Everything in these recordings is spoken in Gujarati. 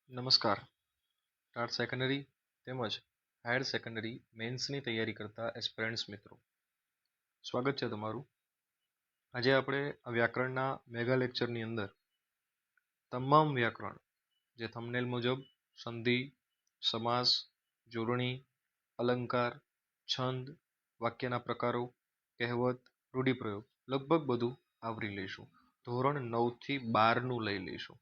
નમસ્કાર. ટાટ સેકન્ડરી તેમજ હાયર સેકન્ડરી મેન્સની તૈયારી કરતા એસ્પિરન્ટ્સ મિત્રો, સ્વાગત છે તમારું. આજે આપણે વ્યાકરણના મેગા લેક્ચરની અંદર તમામ વ્યાકરણ જે થંબનેલ મુજબ સંધિ, સમાસ, જોડણી, અલંકાર, છંદ, વાક્યના પ્રકારો, કહેવત, રૂઢિપ્રયોગ લગભગ બધું આવરી લઈશું. ધોરણ 9 થી 12નું લઈ લઈશું.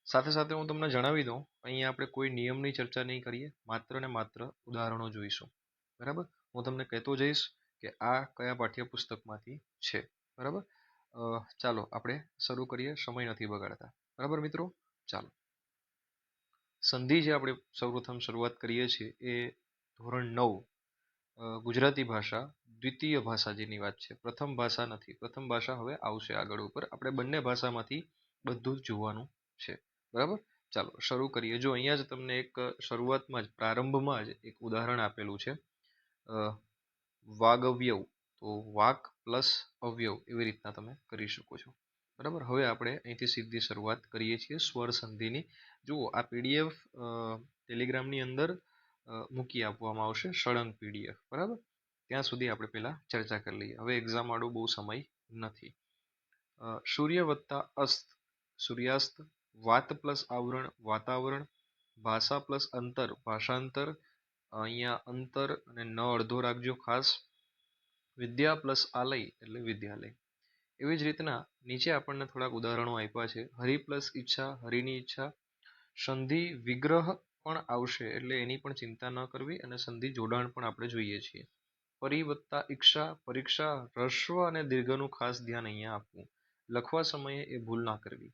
સાથે સાથે હું તમને જણાવી દઉં, અહીંયા આપણે કોઈ નિયમની ચર્ચા નહીં કરીએ, માત્ર ને માત્ર ઉદાહરણો જોઈશું. બરાબર, હું તમને કહેતો જઈશ કે આ કયા પાઠ્યપુસ્તકમાંથી છે. બરાબર, ચાલો આપણે શરૂ કરીએ, સમય નથી બગાડતા. બરાબર મિત્રો, ચાલો. સંધિ જે આપણે સૌપ્રથમ શરૂઆત કરીએ છીએ એ ધોરણ 9 ગુજરાતી ભાષા દ્વિતીય ભાષા જેની વાત છે. પ્રથમ ભાષા નથી. પ્રથમ ભાષા હવે આવશે આગળ ઉપર. આપણે બંને ભાષામાંથી બધું જ જોવાનું છે. બરાબર, ચાલો શરૂ કરીએ. જો અહીંયા જ તમને એક શરૂઆતમાં જ પ્રારંભમાં જ એક ઉદાહરણ આપેલું છે, વાગવ્યવ. તો વાક પ્લસ અવયવ એવી રીતના તમે કરી શકો છો. બરાબર, હવે આપણે અહીંથી સીધી શરૂઆત કરીએ છીએ સ્વર સંધિની. જુઓ, આ પીડીએફ ટેલિગ્રામની અંદર મૂકી આપવામાં આવશે, સળંગ પીડીએફ. બરાબર, ત્યાં સુધી આપણે પહેલા ચર્ચા કરી લઈએ. હવે એક્ઝામ વાળો બહુ સમય નથી. સૂર્ય વત્તા અસ્ત, સૂર્યાસ્ત. વાત પ્લસ આવરણ, વાતાવરણ. ભાષા પ્લસ અંતર, ભાષાંતર. અહીંયા અંતર અને ન અડધો રાખજો ખાસ. વિદ્યા પ્લસ આલય એટલે વિદ્યાલય. એવી જ રીતના નીચે આપણને થોડાક ઉદાહરણો આપ્યા છે. હરિ પ્લસ ઈચ્છા, હરિની ઈચ્છા. સંધિ વિગ્રહ પણ આવશે, એટલે એની પણ ચિંતા ન કરવી, અને સંધિ જોડાણ પણ આપણે જોઈએ છીએ. પરિવત્તા ઈક્ષા, પરીક્ષા. હ્રસ્વ અને દીર્ઘનું ખાસ ધ્યાન અહીંયા આપવું. લખવા સમયે એ ભૂલ ના કરવી.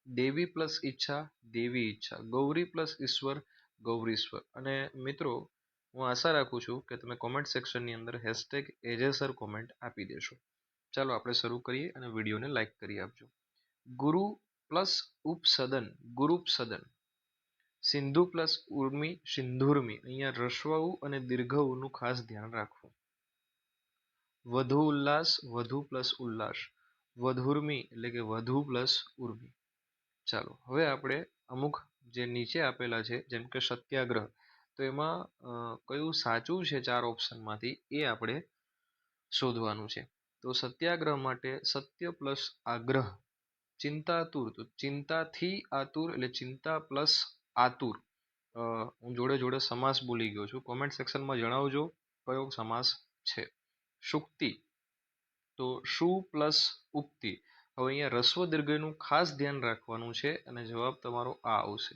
દેવી પ્લસ ઈચ્છા, દેવી ઈચ્છા. ગૌરી પ્લસ ઈશ્વર, ગૌરીશ્વર. અને મિત્રો, હું આશા રાખું છું કે તમે કોમેન્ટ સેક્શનની અંદર હેશટેગ એજેસર કોમેન્ટ આપી દેશો. ચાલો આપણે શરૂ કરીએ અને વિડીયોને લાઈક કરી આપજો. ગુરુ પ્લસ ઉપસદન, ગુરુપસદન. સિંધુ પ્લસ ઉર્મી, સિંધુર્મી. અહીંયા રસ્વ અને દીર્ઘનું ખાસ ધ્યાન રાખવું. વધુ ઉલ્લાસ, વધુ પ્લસ ઉલ્લાસ. વધુર્મી એટલે કે વધુ પ્લસ ઉર્મી. ચાલો હવે આપણે અમુક જે નીચે આપેલા છે, જેમ કે સત્યાગ્રહ, તો એમાં કયું સાચું છે 4 ઓપ્શનમાંથી એ આપણે શોધવાનું છે. તો સત્યાગ્રહ માટે સત્ય પ્લસ આગ્રહ. ચિંતાતુર, તો ચિંતાથી આતુર એટલે ચિંતા પ્લસ આતુર. હું જોડે જોડે સમાસ બોલી ગયો છું. કોમેન્ટ સેક્શનમાં જણાવજો કયો સમાસ છે. સુક્તિ, તો સુ પ્લસ ઉક્તિ. હવે અહીંયા રસ્વ દીર્ઘનું ખાસ ધ્યાન રાખવાનું છે, અને જવાબ તમારો આ આવશે.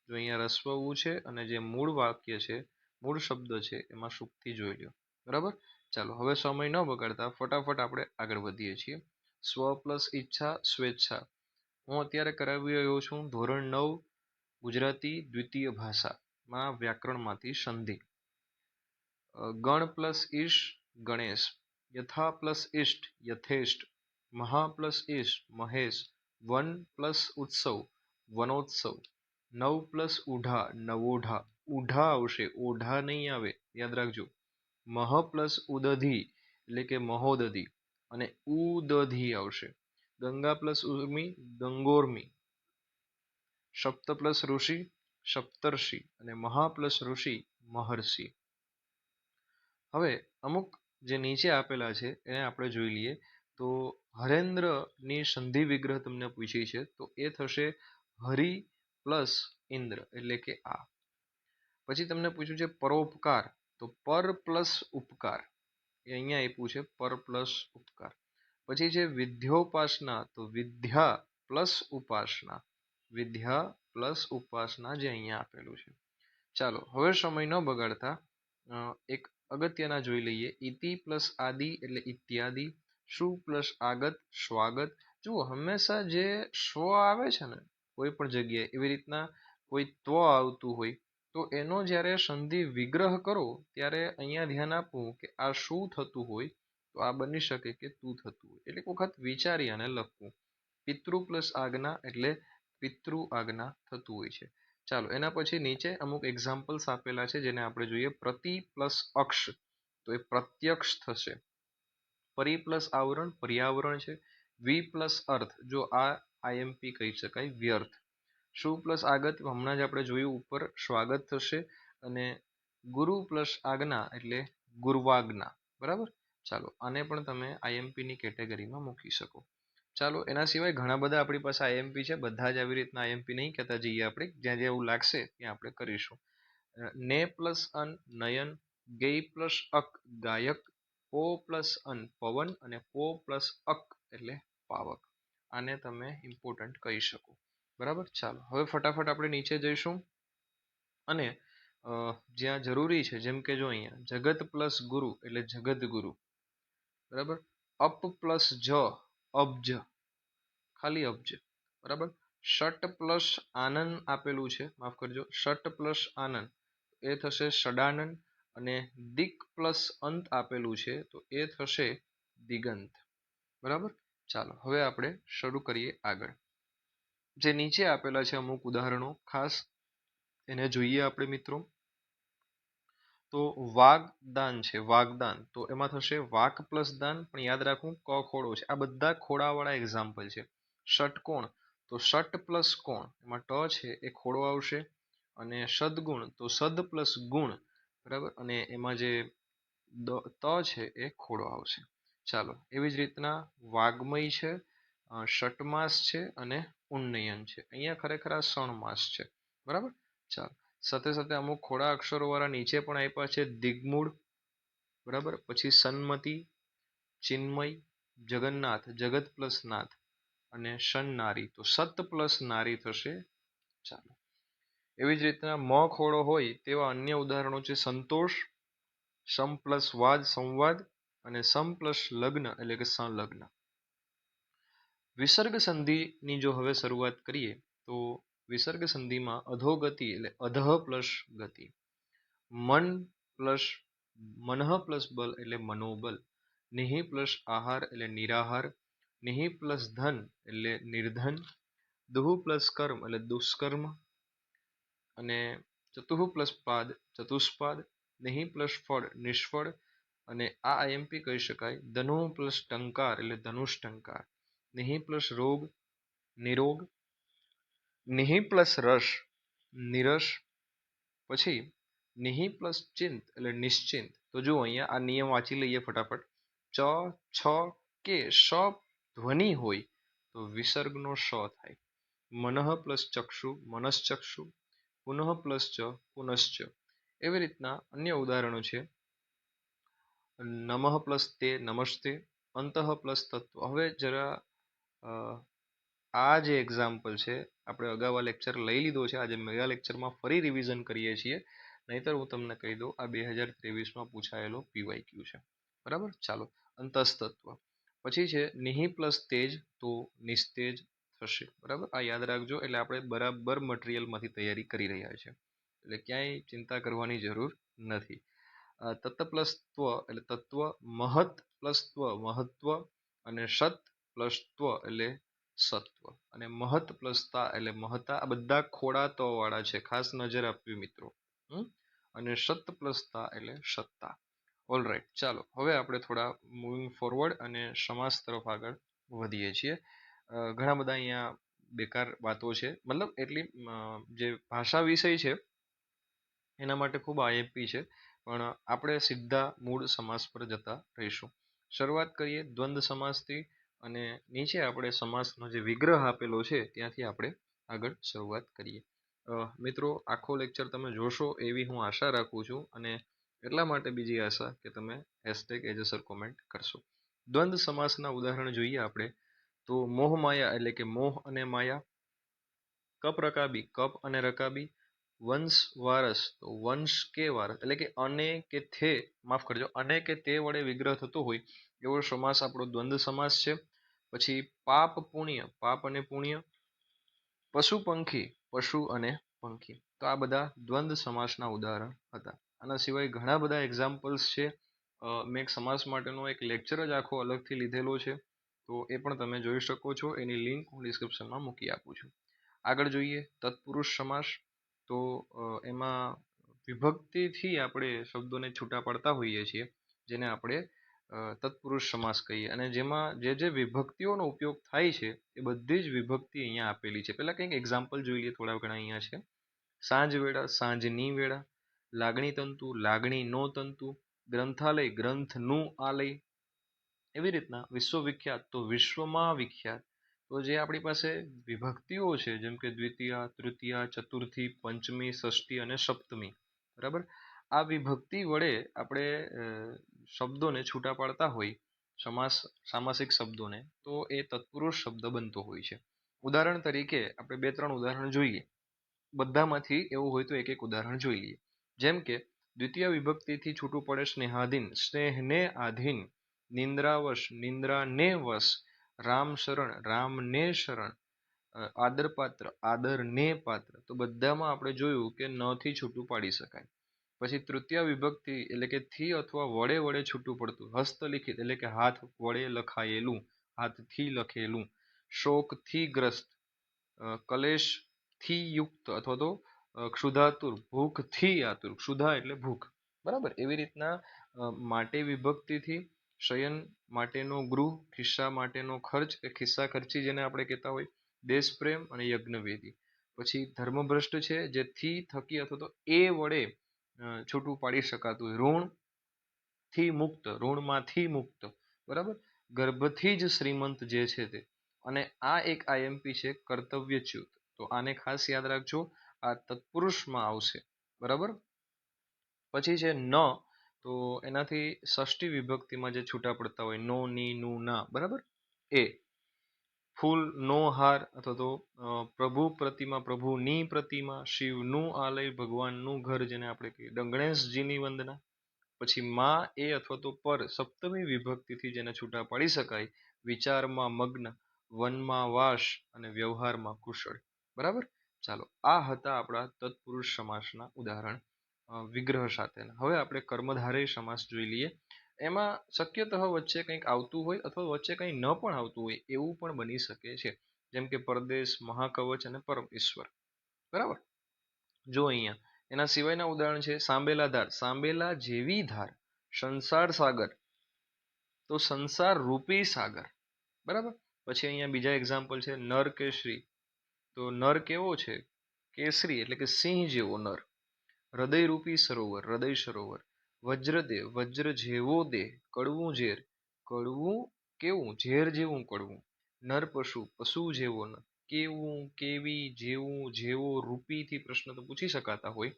જો અહીંયા રસ્વ ઉ છે અને જે મૂળ વાક્ય છે, મૂળ શબ્દ છે, એમાં સુક્તિ જોઈ લો. બરાબર, ચાલો હવે સમય ન બગાડતા ફટાફટ આપણે આગળ વધીએ છીએ. સ્વ પ્લસ ઈચ્છા, સ્વેચ્છા. હું અત્યારે કરાવી રહ્યો છું ધોરણ 9 ગુજરાતી દ્વિતીય ભાષામાં વ્યાકરણમાંથી સંધિ. ગણ પ્લસ ઈશ, ગણેશ. યથા પ્લસ ઇષ્ટ, યથેષ્ટ. મહા પ્લસ ઈશ, મહેશ. વન પ્લસ ઉત્સવ, વનોત્સવ. નવ પ્લસ ઉઢા, નવોઢા. ઉઢા આવશે, ઓઢા નહીં આવે, યાદ રાખજો. મહ પ્લસ ઉદધી એટલે કે મહોદધી, અને ઉદધી આવશે. ગંગા પ્લસ ઉર્મી, ગંગોર્મી. સપ્ત પ્લસ ઋષિ, સપ્તર્ષિ. અને મહા પ્લસ ઋષિ, મહર્ષિ. હવે અમુક જે નીચે આપેલા છે એને આપણે જોઈ લઈએ. તો હરેન્દ્રની સંધિ વિગ્રહ તમને પૂછી છે, તો એ થશે હરિ પ્લસ ઇન્દ્ર એટલે કે આ. પછી તમને પૂછ્યું છે પરોપકાર, તો પર પ્લસ ઉપકાર. એ અહીંયા આપ્યું છે, પર પ્લસ ઉપકાર. પછી છે વિદ્યોપાસના, તો વિદ્યા પ્લસ ઉપાસના. વિદ્યા પ્લસ ઉપાસના જે અહીંયા આપેલું છે. ચાલો હવે સમય ન બગાડતા એક અગત્યના જોઈ લઈએ. ઇતિ પ્લસ આદિ એટલે ઇત્યાદિ. શું પ્લસ આગત, સ્વાગત. જુઓ, હંમેશા જે સ્વ આવે છે ને કોઈ પણ જગ્યાએ, એવી રીતના કોઈ ત્વ આવતું હોય તો એનો જ્યારે સંધિ વિગ્રહ કરો ત્યારે અહીંયા ધ્યાન આપવું કે આ શું થતું હોય, તો આ બની શકે કે તું થતું હોય. એટલે એક વખત વિચારી અને લખવું. પિતૃ પ્લસ આજ્ઞા એટલે પિતૃ આજ્ઞા થતું હોય છે. ચાલો એના પછી નીચે અમુક એક્ઝામ્પલ્સ આપેલા છે જેને આપણે જોઈએ. પ્રતિ પ્લસ અક્ષ, તો એ પ્રત્યક્ષ થશે. પરી પ્લસ આવરણ, પર્યાવરણ છે. વી પ્લસ અર્થ, જો આ આઈએમપી કહી શકાય, વ્યર્થ. શું પ્લસ આગત હમણાં જ આપણે જોયું ઉપર સ્વાગત થશે અને ગુરુ પ્લસ આજ્ઞા એટલે ગુર્વાજ્ઞા. બરાબર. ચાલો આને પણ તમે આઈએમપી ની કેટેગરીમાં મૂકી શકો. ચાલો એના સિવાય ઘણા બધા આપણી પાસે આઈએમપી છે. બધા જ આવી રીતના આઈએમપી નહીં કહેતા જઈએ આપણે, જ્યાં જ્યાં એવું લાગશે ત્યાં આપણે કરીશું. ને પ્લસ અન નયન, ગેય પ્લસ અક ગાયક, પો પ્લસ અન પવન અને પો પ્લસ અક એટલે પાવક. આને તમે ઇમ્પોર્ટન્ટ કહી શકો. બરાબર. ચાલો હવે ફટાફટ આપણે નીચે જઈશું અને જ્યાં જરૂરી છે જેમ કે જો અહીંયા જગત પ્લસ ગુરુ એટલે જગત ગુરુ. બરાબર. અપ પ્લસ જ અબજ, ખાલી અબજ. બરાબર. ષટ પ્લસ આનંદ આપેલું છે, માફ કરજો, ષટ પ્લસ આનંદ એ થશે ષડાનંદ અને દિક પ્લસ અંત આપેલું છે તો એ થશે દિગંત. બરાબર. ચાલો હવે આપણે શરૂ કરીએ આગળ. જે નીચે આપેલા છે અમુક ઉદાહરણો, ખાસ એને જોઈએ આપણે મિત્રો. તો વાગદાન છે, વાગદાન, તો એમાં થશે વાક પ્લસ દાન, પણ યાદ રાખવું ક ખોડો છે. આ બધા ખોડાવાળા એક્ઝામ્પલ છે. ષટકોણ તો ષટ પ્લસ કોણ, એમાં ટ છે એ ખોડો આવશે. અને સદગુણ તો સદ પ્લસ ગુણ. બરાબર. અને એમાં જે ત છે એ ખોડો આવશે. ચાલો એવી જ રીતના વાગ્મય છે, ષટમાસ છે અને ઉન્નયન છે. અહીંયા ખરેખર આ સણમાસ છે. બરાબર. ચાલો સાથે સાથે અમુક ખોડા અક્ષરો વાળા નીચે પણ આપ્યા છે. દિગ્મૂળ. બરાબર. પછી સન્મતિ, ચિન્મય, જગન્નાથ, જગત પ્લસ નાથ અને સન્નારી તો સત પ્લસ નારી થશે. ચાલો એવી જ રીતના મ ખોડો હોય તેવા અન્ય ઉદાહરણો છે. સંતોષ, સમ પ્લસ વાદ સંવાદ અને સમ પ્લસ લગ્ન એટલે કે સંલગ્ન. વિસર્ગ સંધિની જો હવે શરૂઆત કરીએ તો વિસર્ગ સંધિમાં અધોગતિ એટલે અધઃ પ્લસ ગતિ, મન પ્લસ મનઃ પ્લસ બલ એટલે મનોબલ, નિહિ પ્લસ આહાર એટલે નિરાહાર, નિહિ પ્લસ ધન એટલે નિર્ધન, દુહુ પ્લસ કર્મ એટલે દુષ્કર્મ અને ચતુઃ પ્લસ પાદ ચતુષ્પાદ, નિહિ પ્લસ ફળ નિષ્ફળ. અને આ આઈએમપી કહી શકાય. ધનુ પ્લસ ટંકાર એટલે ધનુષ ટંકાર, નિહિ પ્લસ રોગ નિરોગ, નિહિ પ્લસ રસ નિરસ. પછી નિહિ પ્લસ ચિંત એટલે નિશ્ચિંત. તો જો અહીંયા આ નિયમ વાંચી લઈએ ફટાફટ. ચ છ કે સ ધ્વનિ હોય તો વિસર્ગનો સ થાય. મનઃ પ્લસ ચક્ષુ મનશ્ચક્ષુ, પુનઃ પ્લસ ચ પુનશ્ચ. એવી રીતના અન્ય ઉદાહરણો છે. નમઃ પ્લસ તે નમસ્તે, અંતઃ પ્લસ તત્વ. હવે જરા આ જે એક્ઝામ્પલ છે આપણે અગાઉ લેક્ચર લઈ લીધો છે, આજે મેગા લેક્ચરમાં ફરી રિવિઝન કરીએ છીએ. નહીતર હું તમને કહી દઉં આ 2023માં પૂછાયેલો પીવાયક્યુ છે. બરાબર. ચાલો અંતસ્તત્વ. પછી છે નિહિ પ્લસ તેજ તો નિસ્તેજ થશે. બરાબર. આ યાદ રાખજો. એટલે આપણે બરાબર મટીરિયલમાંથી તૈયારી કરી રહ્યા છે, એટલે ક્યાંય ચિંતા કરવાની જરૂર નથી. તત્ પ્લસ ત્વ એટલે તત્વ, મહત પ્લસ ત્વ મહત્વ અને સત પ્લસ ત્વ એટલે સત્વ અને મહત પ્લસ તા એટલે મહતા. આ બધા ખોડા ત વાળા છે, ખાસ નજર આપવી મિત્રો. અને સત પ્લસ તા એટલે સત્તા. ઓલરાઈટ. ચાલો હવે આપણે થોડા મૂવિંગ ફોરવર્ડ અને સમાસ તરફ આગળ વધીએ છીએ. ઘણા બધા અહીંયા બેકાર વાતો છે, મતલબ એટલી જે ભાષા વિષય છે એના માટે ખૂબ આઈએમપી છે, પણ આપણે સીધા મૂળ સમાસ પર જતા રહીશું. શરૂઆત કરીએ દ્વંદ્વ સમાસથી અને નીચે આપણે સમાસનો જે વિગ્રહ આપેલો છે ત્યાંથી આપણે આગળ શરૂઆત કરીએ. મિત્રો આખો લેક્ચર તમે જોશો એવી હું આશા રાખું છું, અને એટલા માટે બીજી આશા કે તમે #એજસર કોમેન્ટ કરશો. દ્વંદ્વ સમાસના ઉદાહરણ જોઈએ આપણે તો મોહ માયા એટલે કે મોહ અને માયા, કપ રકાબી કપ અને રકાબી, વંશ વારસ તો વંશ કે વારસ એટલે કે અને કે થે, માફ કરજો, અને કે તે વડે વિગ્રહ થતો હોય એવો સમાસ આપણો દ્વંદ્વ સમાસ છે. પછી પાપ પુણ્ય પાપ અને પુણ્ય, પશુ પંખી પશુ અને પંખી. તો આ બધા દ્વંદ્વ સમાસના ઉદાહરણ હતા. આના સિવાય ઘણા બધા એક્ઝામ્પલ્સ છે. મેં એક સમાસ માટેનો એક લેક્ચર જ આખો અલગથી લીધેલો છે, તો એ પણ તમે જોઈ શકો છો. એની લિંક હું ડિસ્ક્રિપ્શનમાં મૂકી આપું છું. આગળ જોઈએ તત્પુરુષ સમાસ. તો એમાં વિભક્તિથી આપણે શબ્દોને છૂટા પાડતા હોઈએ છીએ, જેને આપણે તત્પુરુષ સમાસ કહીએ. અને જેમાં જે વિભક્તિઓનો ઉપયોગ થાય છે એ બધી જ વિભક્તિ અહીંયા આપેલી છે. પહેલા કંઈક એક્ઝામ્પલ જોઈ લઈએ, થોડા ઘણા અહીંયા છે. સાંજ વેળા, સાંજની વેળા, લાગણી તંતુ, લાગણીનો તંતુ, ગ્રંથાલય, ગ્રંથનું આલય. એવી રીતના વિશ્વવિખ્યાત તો વિશ્વમાં વિખ્યાત. તો જે આપણી પાસે વિભક્તિઓ છે, જેમ કે દ્વિતીયા, તૃતીયા, ચતુર્થી, પંચમી, ષષ્ઠી અને સપ્તમી, બરાબર, આ વિભક્તિ વડે આપણે શબ્દોને છૂટા પાડતા હોય, સામાસિક શબ્દોને, તો એ તત્પુરુષ શબ્દ બનતો હોય છે. ઉદાહરણ તરીકે આપણે 2-3 ઉદાહરણ જોઈએ. બધામાંથી એવું હોય તો એક ઉદાહરણ જોઈ લઈએ. જેમ કે દ્વિતીય વિભક્તિથી છૂટું પડે સ્નેહાધીન, સ્નેહને આધીન, નિંદ્રાવશ, નિંદ્રાને વશ, રામ શરણ, રામને શરણ, આદરપાત્ર, આદરને પાત્ર. તો બધામાં આપણે જોયું કે ન થી છૂટું પાડી શકાય. પછી તૃતીય વિભક્તિ એટલે કે થી અથવા વડે છૂટું પડતું, હસ્તલિખિત એટલે કે હાથ વડે લખાયેલું, હાથથી લખેલું, શોકથી ગ્રસ્ત, કલેશથી યુક્ત અથવા તો ક્ષુધાતુર, ભૂખથી આતુર, ક્ષુધા એટલે ભૂખ, બરાબર. એવી રીતના માટે વિભક્તિથી શયન માટેનો ગૃહ, ખિસ્સા માટેનો ખર્ચ કે ખિસ્સા ખર્ચી જેને આપણે કહેતા હોય, દેશપ્રેમ અને યજ્ઞવેદી. પછી ધર્મભ્રષ્ટ છે જે થી થકી અથવા તો એ વડે છૂટું પાડી શકાતું હોય, ઋણ થી મુક્ત, ઋણમાંથી મુક્ત, બરાબર. ગર્ભથી જ શ્રીમંત જે છે તે. અને આ એક આઈએમપી છે કર્તવ્યચ્યુત. તો આને ખાસ યાદ રાખજો, આ તત્પુરુષમાં આવશે, બરાબર. પછી છે ન, તો એનાથી ષષ્ઠી વિભક્તિમાં જે છૂટા પડતા હોય, નો, ની, નું, ના, બરાબર. એ ફૂલ નો હાર અથવા તો પ્રભુ પ્રતિમા, પ્રભુની પ્રતિમા, શિવનું આલય, ભગવાનનું ઘર જેને આપણે કહીએ, ગણેશજીની વંદના. પછી માં, એ અથવા તો પર સપ્તમી વિભક્તિથી જેને છૂટા પાડી શકાય, વિચારમાં મગ્ન, વનમાં વાસ અને વ્યવહારમાં કુશળ, બરાબર. ચાલો, આ હતા આપણા તત્પુરુષ સમાસના ઉદાહરણ વિગ્રહ સાથેના. હવે આપણે કર્મધારય સમાસ જોઈ લઈએ. એમાં શક્યતઃ વચ્ચે કંઈક આવતું હોય અથવા વચ્ચે કંઈ ન પણ આવતું હોય એવું પણ બની શકે છે. જેમ કે પરદેશ, મહાકવચ અને પરમ ઈશ્વર, બરાબર. જો અહીંયા એના સિવાયના ઉદાહરણ છે સાંબેલા ધાર, સાંબેલા જેવી ધાર, સંસાર સાગર, તો સંસાર રૂપી સાગર, બરાબર. પછી અહીંયા બીજા એક્ઝામ્પલ છે નર કેસરી, તો નર કેવો છે, કેસરી એટલે કે સિંહ જેવો નર. હૃદયરૂપી સરોવર, હૃદય સરોવર. વજ્રદેહ, વજ્ર જેવો દેહ, કડવું ઝેર, કડવું કેવું, ઝેર જેવું કડવું. નર પશુ, પશુ જેવો નર, કેવું, કેવી, જેવું, જેવો, રૂપીથી પ્રશ્ન તો પૂછી શકાતા હોય.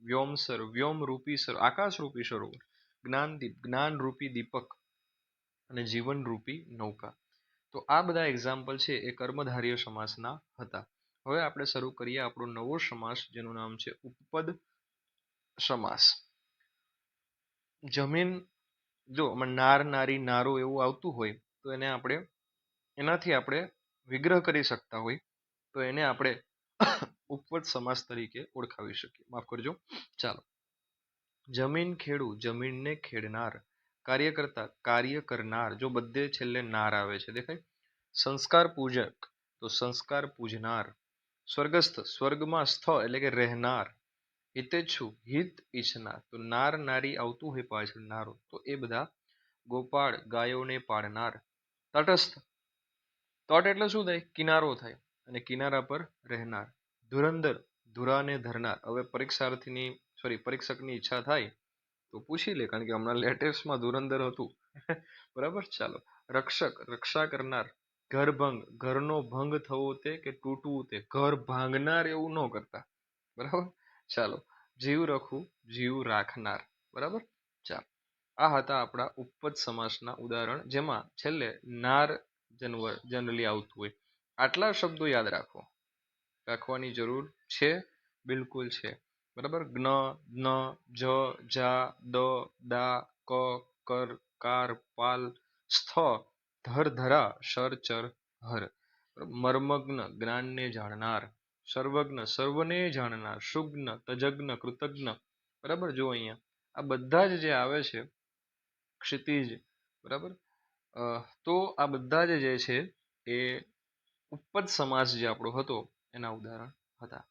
વ્યોમસર, વ્યોમ રૂપી સર, આકાશ રૂપી સરોવર. જ્ઞાનદીપ, જ્ઞાન રૂપી દીપક અને જીવન રૂપી નૌકા. તો આ બધા એક્ઝામ્પલ છે એ કર્મધારય સમાસના હતા. હવે આપણે શરૂ કરીએ આપણો નવો સમાસ, જેનું નામ છે ઉપપદ સમાસ. જમીન, જો નાર, નારી, નારો એવું આવતું હોય તો એને આપણે એનાથી આપણે વિગ્રહ કરી શકતા હોય, તો એને આપણે ઉપપદ સમાસ તરીકે ઓળખાવી શકીએ. માફ કરજો. ચાલો, જમીન ખેડૂ, જમીનને ખેડનાર. કાર્યકર્તા, કાર્ય કરનાર, જો બધે છેલ્લે નાર આવે છે, દેખાય. સંસ્કાર પૂજક, તો સંસ્કાર પૂજનાર. સ્વર્ગસ્થ, સ્વર્ગમાં સ્થ એટલે કે રહેનાર. હિતેચ્છુ, હિત ઈચ્છનાર, તો નાર, નારી આવતું હોય પાછળ નારો, તો એ બધા. ગોપાળ, ગાયોને પાળનાર. તટસ્થ, તટ એટલે શું થાય, કિનારો થાય, અને કિનારા પર રહેનાર. ધુરંધર, ધુરાને ધરનાર. હવે પરીક્ષકની ઈચ્છા થાય તો પૂછી લે, કારણ કે હમણાં લેટેસ્ટમાં ધુરંધર હતું. બરાબર. ચાલો, રક્ષક, રક્ષા કરનાર. ઘરભંગ, ઘરનો ભંગ થવો તે કે તૂટવું તે, ઘર ભાંગનાર એવું ન કરતા, બરાબર. ચાલો, જીવ રખવું, જીવ રાખનાર, બરાબર. ચાલો, આ હતા આપણા ઉપપદ સમાસના ઉદાહરણ, જેમાં છેલ્લે નાર જનરલી આવતું હોય. આટલા શબ્દો યાદ રાખવાની જરૂર છે, બિલકુલ છે, બરાબર. જ્ઞ, જ્ઞ, જ, જા, દ, દા, ક, કર, કાર, પાલ, સ્થ, ધર, ધરા, શર, ચર, હર. મર્મગ્ન, જ્ઞાનને જાણનાર. સર્વજ્ઞ, સર્વને જાણનાર. શુગ્ન, તજજ્ઞ, કૃતજ્ઞ, બરાબર. જો અહીંયા આ બધા જ જે આવે છે, ક્ષિતિજ, બરાબર. તો આ બધા જ જે છે એ ઉપપદ સમાસ જે આપણો હતો એના ઉદાહરણ હતા.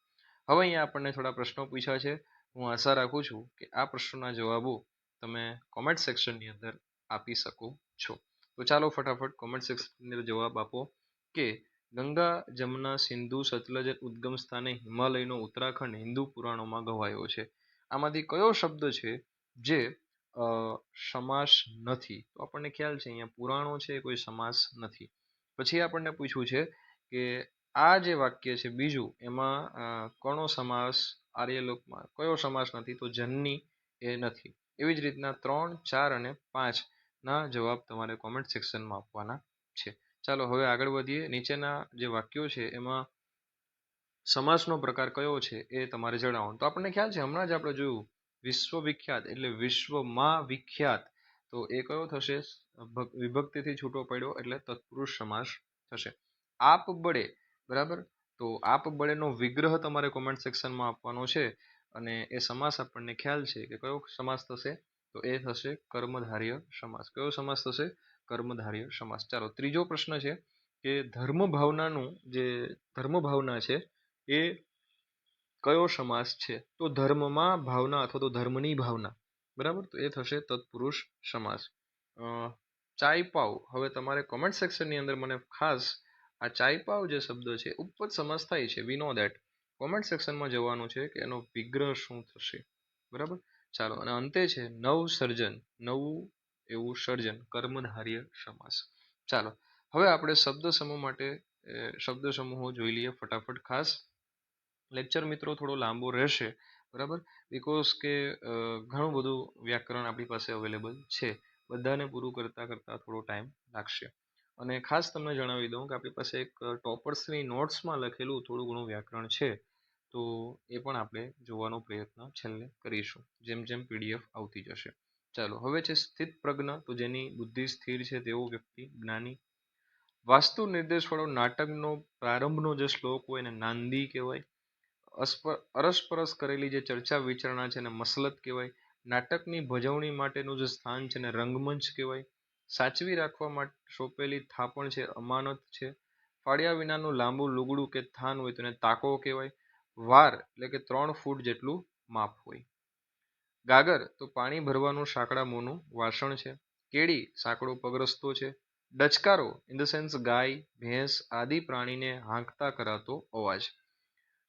હવે અહીંયા આપણને થોડા પ્રશ્નો પૂછ્યા છે. હું આશા રાખું છું કે આ પ્રશ્નોના જવાબો તમે કોમેન્ટ સેક્શનની અંદર આપી શકો છો. તો ચાલો ફટાફટ કોમેન્ટ સેક્શનની જવાબ આપો કે ગંગા જમના સિંધુ સતલજ ઉદ્ગમ સ્થાને હિમાલયનો ઉત્તરાખંડ હિન્દુ પુરાણોમાં ગવાયો છે. આમાંથી કયો શબ્દ છે જે સમાસ નથી? તો આપણને ખ્યાલ છે અહીંયા પુરાણો છે કોઈ સમાસ નથી. પછી આપણને પૂછ્યું છે કે આ જે વાક્ય છે બીજું એમાં કોનો સમાસ આર્યલોકમાં કયો સમાસ નથી? તો જનની એ નથી. એવી જ રીતના 3, 4 અને 5 ના જવાબ તમારે કોમેન્ટ સેક્શનમાં આપવાના છે. ચાલો હવે આગળ વધીએ. નીચેના જે વાક્યો છે એમાં સમાસનો પ્રકાર કયો છે એ તમારે જણાવવાનું. તો આપણને ખ્યાલ છે હમણાં જ આપણે જોયું વિશ્વવિખ્યાત એટલે વિશ્વમાં વિખ્યાત. તો એ કયો થશે? વિભક્તિથી છૂટો પડ્યો એટલે તત્પુરુષ સમાસ થશે. આપ બળે, બરાબર. તો આપ બળેનો વિગ્રહ તમારે કોમેન્ટ સેક્શનમાં આપવાનો છે અને એ સમાસ આપણને ખ્યાલ છે કે કયો સમાસ થશે? તો એ થશે કર્મધાર્ય સમાસ. કયો સમાસ થશે? કર્મધાર્ય સમાસ. ચાલો ત્રીજો પ્રશ્ન છે કે ધર્મ ભાવનાનું જે ધર્મ ભાવના છે એ કયો સમાસ છે? તો ધર્મમાં ભાવના અથવા તો ધર્મની ભાવના, બરાબર. તો એ થશે તત્પુરુષ સમાસ. ચાય પાવ, હવે તમારે કોમેન્ટ સેક્શનની અંદર મને ખાસ આ ચાય પાવ જે શબ્દ છે ઉપપદ સમાસ થાય છે, વી નો દેટ. કોમેન્ટ સેક્શનમાં જવાનું છે કે એનો વિગ્રહ શું થશે, બરાબર. ચાલો અને અંતે છે નવ સર્જન, નવું એવું સર્જન, કર્મધાર્ય સમાસ. ચાલો હવે આપણે શબ્દ સમૂહ માટે શબ્દ સમૂહો જોઈ લઈએ ફટાફટ. ખાસ લેક્ચર મિત્રો થોડો લાંબો રહેશે, બરાબર, બીકોઝ કે ઘણું બધું વ્યાકરણ આપણી પાસે અવેલેબલ છે. બધાને પૂરું કરતાં કરતાં થોડો ટાઈમ લાગશે. અને ખાસ તમને જણાવી દઉં કે આપણી પાસે એક ટોપર્સની નોટ્સમાં લખેલું થોડું ઘણું વ્યાકરણ છે, તો એ પણ આપણે જોવાનો પ્રયત્ન છેલ્લે કરીશું જેમ જેમ પીડીએફ આવતી જશે. ચાલો હવે છે સ્થિત પ્રજ્ઞ, તો જેની બુદ્ધિ સ્થિર છે તેવો વ્યક્તિ, જ્ઞાની. વાસ્તુ નિર્દેશવાળો નાટકનો પ્રારંભનો જે શ્લોક હોય એને નાંદી કહેવાય. અરસપરસ કરેલી જે ચર્ચા વિચારણા છે એને મસલત કહેવાય. નાટકની ભજવણી માટેનું જે સ્થાન છે એને રંગમંચ કહેવાય. સાચવી રાખવા માટે સોંપેલી થાપણ છે અમાનત છે. ફાળ્યા વિનાનું લાંબુ લુગડું કે થાન હોય તો એને તાકો કહેવાય. વાર એટલે કે 3 ફૂટ જેટલું માપ હોય. ગાગર તો પાણી ભરવાનું સાંકડા મોંનું વાસણ છે. કેડી સાંકડો પગ રસ્તો છે. ડચકારો ઇન ધ સેન્સ ગાય, ભેંસ આદિ પ્રાણીને હાંકતા કરાતો અવાજ.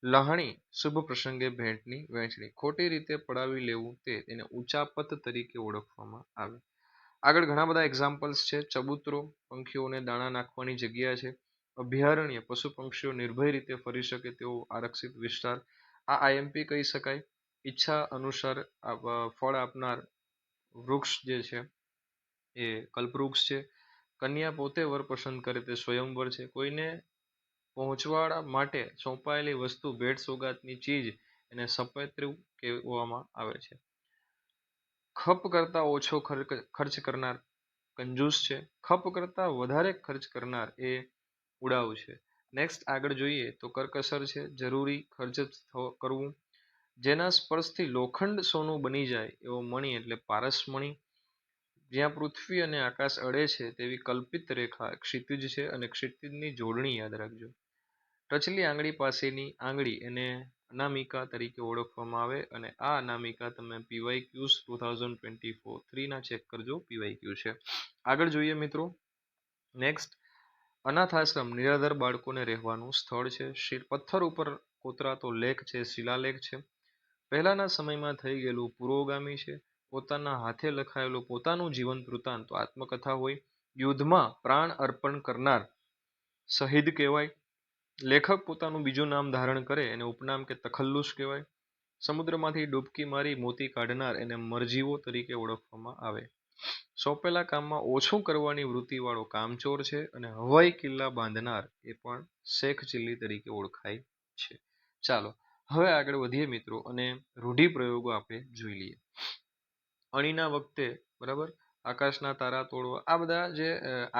લહાણી શુભ પ્રસંગે ભેટની વહેંચણી. ખોટી રીતે પડાવી લેવું તે તેને ઉચાપત તરીકે ઓળખવામાં આવે. આગળ ઘણા બધા એક્ઝામ્પલ્સ છે. ચબૂતરો પંખીઓને દાણા નાખવાની જગ્યા છે. અભયારણ્ય પશુ પંખીઓ નિર્ભય રીતે ફરી શકે તેવો આરક્ષિત વિસ્તાર. આ આઈએમપી કહી શકાય. ઈચ્છા અનુસાર ફળ આપનાર વૃક્ષ જે છે એ કલ્પવૃક્ષ છે. કન્યા પોતે વર પસંદ કરે તે સ્વયંવર છે. કોઈને પહોંચવાડા માટે સોંપાયેલી વસ્તુ ભેટ સોગાદની ચીજ એને સપેત્રું કહેવામાં આવે છે. ખપ કરતા ઓછો ખર્ચ કરનાર કંજૂસ છે. ખપ કરતા વધારે ખર્ચ કરનાર એ ઉડાવ છે. નેક્સ્ટ આગળ જોઈએ તો કરકસર છે, જરૂરી ખર્ચ કરવું. જેના સ્પર્શથી લોખંડ સોનું બની જાય એવો મણી એટલે પારસમણી. જ્યાં પૃથ્વી અને આકાશ અડે છે તેવી કલ્પિત રેખા ક્ષિતિજ છે અને ક્ષિતિજની જોડણી યાદ રાખજો. ટચલી આંગળી પાસેની આંગળી એને અનામિકા તરીકે ઓળખવામાં આવે અને આ અનામિકા તમે પીવાયક્યુઝ 2024 ના ચેક કરજો, પીવાયક્યુ છે. આગળ જોઈએ મિત્રો. નેક્સ્ટ અનાથ આશ્રમ નિરાધાર બાળકોને રહેવાનું સ્થળ છે. પથ્થર ઉપર કોતરાતો લેખ છે, શિલાલેખ છે. પહેલાના સમયમાં થઈ ગયેલું પુરોગામી છે. પોતાના હાથે લખાયેલું પોતાનું જીવન વૃત્તાંત તો આત્મકથા હોય. યુદ્ધમાં પ્રાણ અર્પણ કરનાર શહીદ કહેવાય. લેખક પોતાનું બીજું નામ ધારણ કરે એને ઉપનામ કે તખલ્લુસ કહેવાય. સમુદ્રમાંથી ડૂબકી મારી મોતી કાઢનાર એને મરજીવો તરીકે ઓળખવામાં આવે. સોંપેલા કામમાં ઓછું કરવાની વૃત્તિવાળો કામચોર છે અને હવાઈ કિલ્લા બાંધનાર એ પણ શેખ ચિલ્લી તરીકે ઓળખાય છે. ચાલો હવે આગળ વધીએ મિત્રો અને રૂઢિપ્રયોગો આપણે જોઈ લઈએ. અણીના વખતે, બરાબર, આકાશના તારા તોડવા, આ બધા જે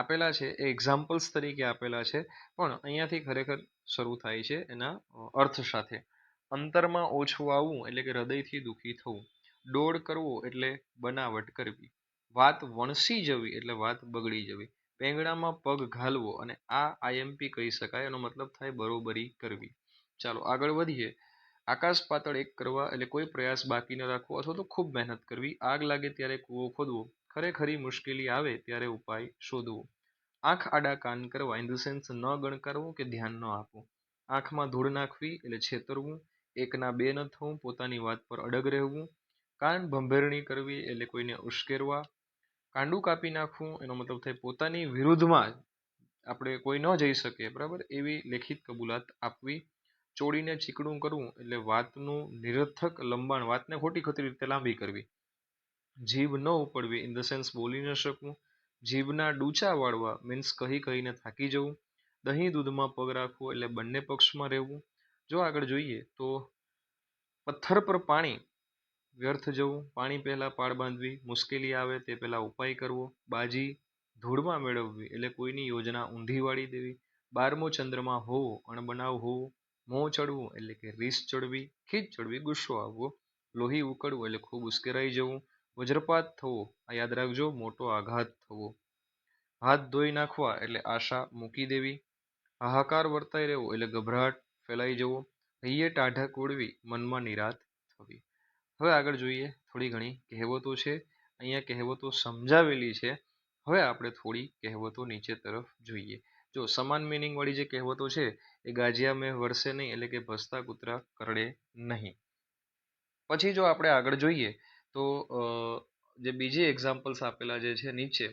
આપેલા છે એ એક્ઝામ્પલ્સ તરીકે આપેલા છે, પણ અહીંયાથી ખરેખર શરૂ થાય છે એના અર્થ સાથે. અંતરમાં ઓછું આવવું એટલે કે હૃદયથી દુઃખી થવું. ડોળ કરવો એટલે બનાવટ કરવી. વાત વણસી જવી એટલે વાત બગડી જવી. પેંગડામાં પગ ઘાલવો અને આ આઈએમપી કહી શકાય, એનો મતલબ થાય બરોબરી કરવી. ચાલો આગળ વધીએ. આકાશ પાતળ એક કરવા એટલે કોઈ પ્રયાસ બાકી ન રાખવો અથવા તો ખૂબ મહેનત કરવી. આગ લાગે ત્યારે કૂવો ખોદવો, ખરેખરી મુશ્કેલી આવે ત્યારે ઉપાય શોધવો. આંખ આડા કાન કરવા ઇન ધ સેન્સ ન ગણકારવું કે ધ્યાન ન આપવું. આંખમાં ધૂળ નાખવી એટલે છેતરવું. એકના બે ન થવું પોતાની વાત પર અડગ રહેવું. કાન ભંભેરણી કરવી એટલે કોઈને ઉશ્કેરવા. કાંડું કાપી નાખવું એનો મતલબ થાય પોતાની વિરુદ્ધમાં આપણે કોઈ ન જઈ શકે બરાબર એવી લેખિત કબૂલાત આપવી. ચોડીને ચીકણું કરવું એટલે વાતનું નિરર્થક લંબાણ, વાતને ખોટી ખોટી રીતે લાંબી કરવી. જીભ ન ઉપડવી ઇન ધ સેન્સ બોલી ન શકવું. જીભના ડૂચા વાળવા મીન્સ કહી કહીને થાકી જવું. દહીં દૂધમાં પગ રાખવો એટલે બંને પક્ષમાં રહેવું. જો આગળ જોઈએ તો પથ્થર પર પાણી વ્યર્થ જવું. પાણી પહેલા પાળ બાંધવી. મુશ્કેલી આવે તે પહેલા ઉપાય કરવો. બાજી ધૂળમાં મેળવવી એટલે કોઈની યોજના ઊંધી વાળી દેવી. 12મો ચંદ્રમાં હોવો અણબનાવ હોવો. મોં ચડવું એટલે કે રીસ ચડવી. ખીજ ચડવી ગુસ્સો આવવો. લોહી ઉકળવું એટલે ખૂબ ઉશ્કેરાઈ જવું. વજ્રપાત થવો આ યાદ રાખજો મોટો આઘાત થવો. હાથ ધોઈ નાખવા એટલે આશા મૂકી દેવી. હાહાકાર વર્તાઈ રહેવો એટલે ગભરાટ ફેલાઈ જવો. હૈયે ટાઢક ઉડવી મનમાં નિરાત થવી. હવે આગળ જોઈએ થોડી ઘણી કહેવતો છે. અહીંયા કહેવતો સમજાવેલી છે. હવે આપણે થોડી કહેવતો નીચે તરફ જોઈએ. જો સમાન મિનિંગ વાળી જે કહેવતો છે એ ગાજિયા મેં વરસે નહીં એટલે કે ભસતા કૂતરા કરડે નહીં. પછી જો આપણે આગળ જોઈએ તો જે બીજી એક્ઝામ્પલ્સ આપેલા જે છે નીચે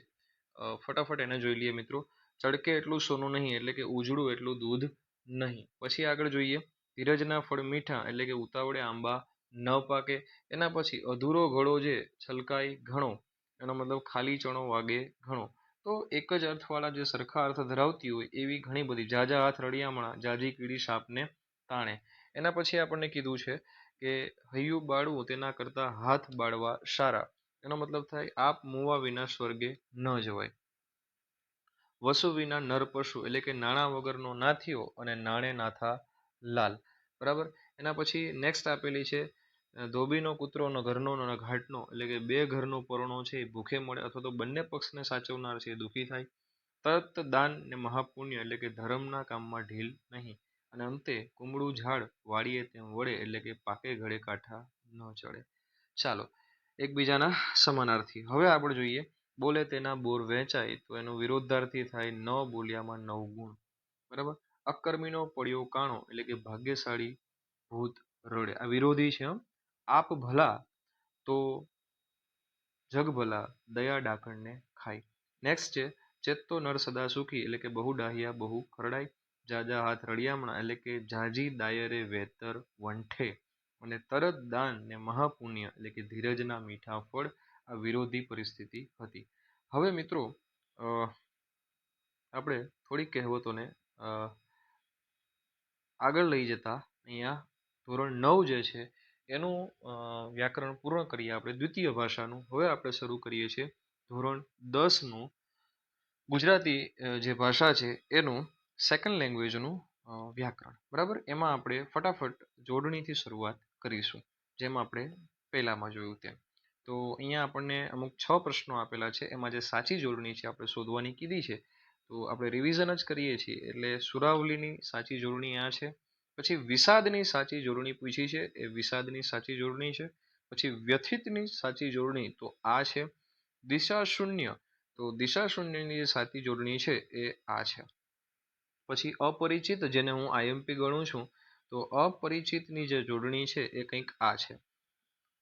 ફટાફટ એને જોઈ લઈએ મિત્રો. ચડકે એટલું સોનું નહીં એટલે કે ઉજળું એટલું દૂધ નહીં. પછી આગળ જોઈએ ધીરજના ફળ મીઠા એટલે કે ઉતાવળે આંબા ન પાકે. એના પછી અધૂરો ઘડો જે છલકાય ઘણો એનો મતલબ ખાલી ચણો વાગે ઘણો. તો એક જ અર્થવાળા જે સરખા અર્થ ધરાવતી હોય એવી ઘણી બધી જાજા હાથ રળિયામણા જાજી કીડી સાપને તાણે. એના પછી આપણને કીધું છે કે હૈયું બાળવું તેના કરતા હાથ બાળવા સારા. એનો મતલબ થાય આપ મુવા વિના સ્વર્ગે ન જવાય. વસુ વિના નર પશુ એટલે કે નાણાં વગરનો નાથિયો અને નાણે નાથા લાલ. બરાબર. એના પછી નેક્સ્ટ આપેલી છે ધોબીનો કૂતરો ન ઘરનો ન ઘાટનો એટલે કે બે ઘરનો પરણો છે એ ભૂખે મળે અથવા તો બંને પક્ષને સાચવનાર છે એ દુઃખી થાય. તરત દાન ને મહાપુણ્ય એટલે કે ધર્મના કામમાં ઢીલ નહીં. અને અંતે કુમળું ઝાડ વાળીએ તેમ વળે એટલે કે પાકે ઘડે કાંઠા ન ચડે. ચાલો એકબીજાના સમાનાર્થી. હવે આપણે જોઈએ બોલે તેના બોર વહેંચાય તો એનો વિરોધાર્થી થાય ન બોલ્યામાં 9 ગુણ. બરાબર. અકર્મીનો પડ્યો કાણો એટલે કે ભાગ્યશાળી ભૂત રડે. આ વિરોધી છે. આપ ભલા તો જગ ભલા દયા ડાકણને ખાય. નેક્સ્ટ છે ચેતતો નર સદા સુખી એટલે કે બહુ ડાહ્યા બહુ ખરડાય. જાજા હાથ રળિયામણા એટલે કે જાજી દાયરે વેતર વંઠે. અને તરત દાન ને મહાપુણ્ય એટલે કે ધીરજના મીઠા ફળ. આ વિરોધી પરિસ્થિતિ હતી. હવે મિત્રો આપણે થોડીક કહેવતોને આગળ લઈ જતા અહીંયા ધોરણ 9 જે છે એનું વ્યાકરણ પૂર્ણ કરીએ આપણે દ્વિતીય ભાષાનું. હવે આપણે શરૂ કરીએ છીએ ધોરણ 10નું ગુજરાતી જે ભાષા છે એનું સેકન્ડ લેંગ્વેજનું વ્યાકરણ. બરાબર. એમાં આપણે ફટાફટ જોડણીથી શરૂઆત કરીશું જેમ આપણે પહેલામાં જોયું તેમ. તો અહીંયા આપણને અમુક 6 પ્રશ્નો આપેલા છે. એમાં જે સાચી જોડણી છે આપણે શોધવાની કીધી છે. તો આપણે રિવિઝન જ કરીએ છીએ એટલે સુરાવલીની સાચી જોડણી આ છે. પછી વિષાદની સાચી જોડણી પૂછી છે એ વિષાદની સાચી જોડણી છે. પછી વ્યથિતની સાચી જોડણી તો આ છે. દિશા શૂન્ય તો દિશા શૂન્યની જે સાચી જોડણી છે એ આ છે. પછી અપરિચિત જેને હું આઈએમપી ગણું છું તો અપરિચિતની જે જોડણી છે એ કંઈક આ છે.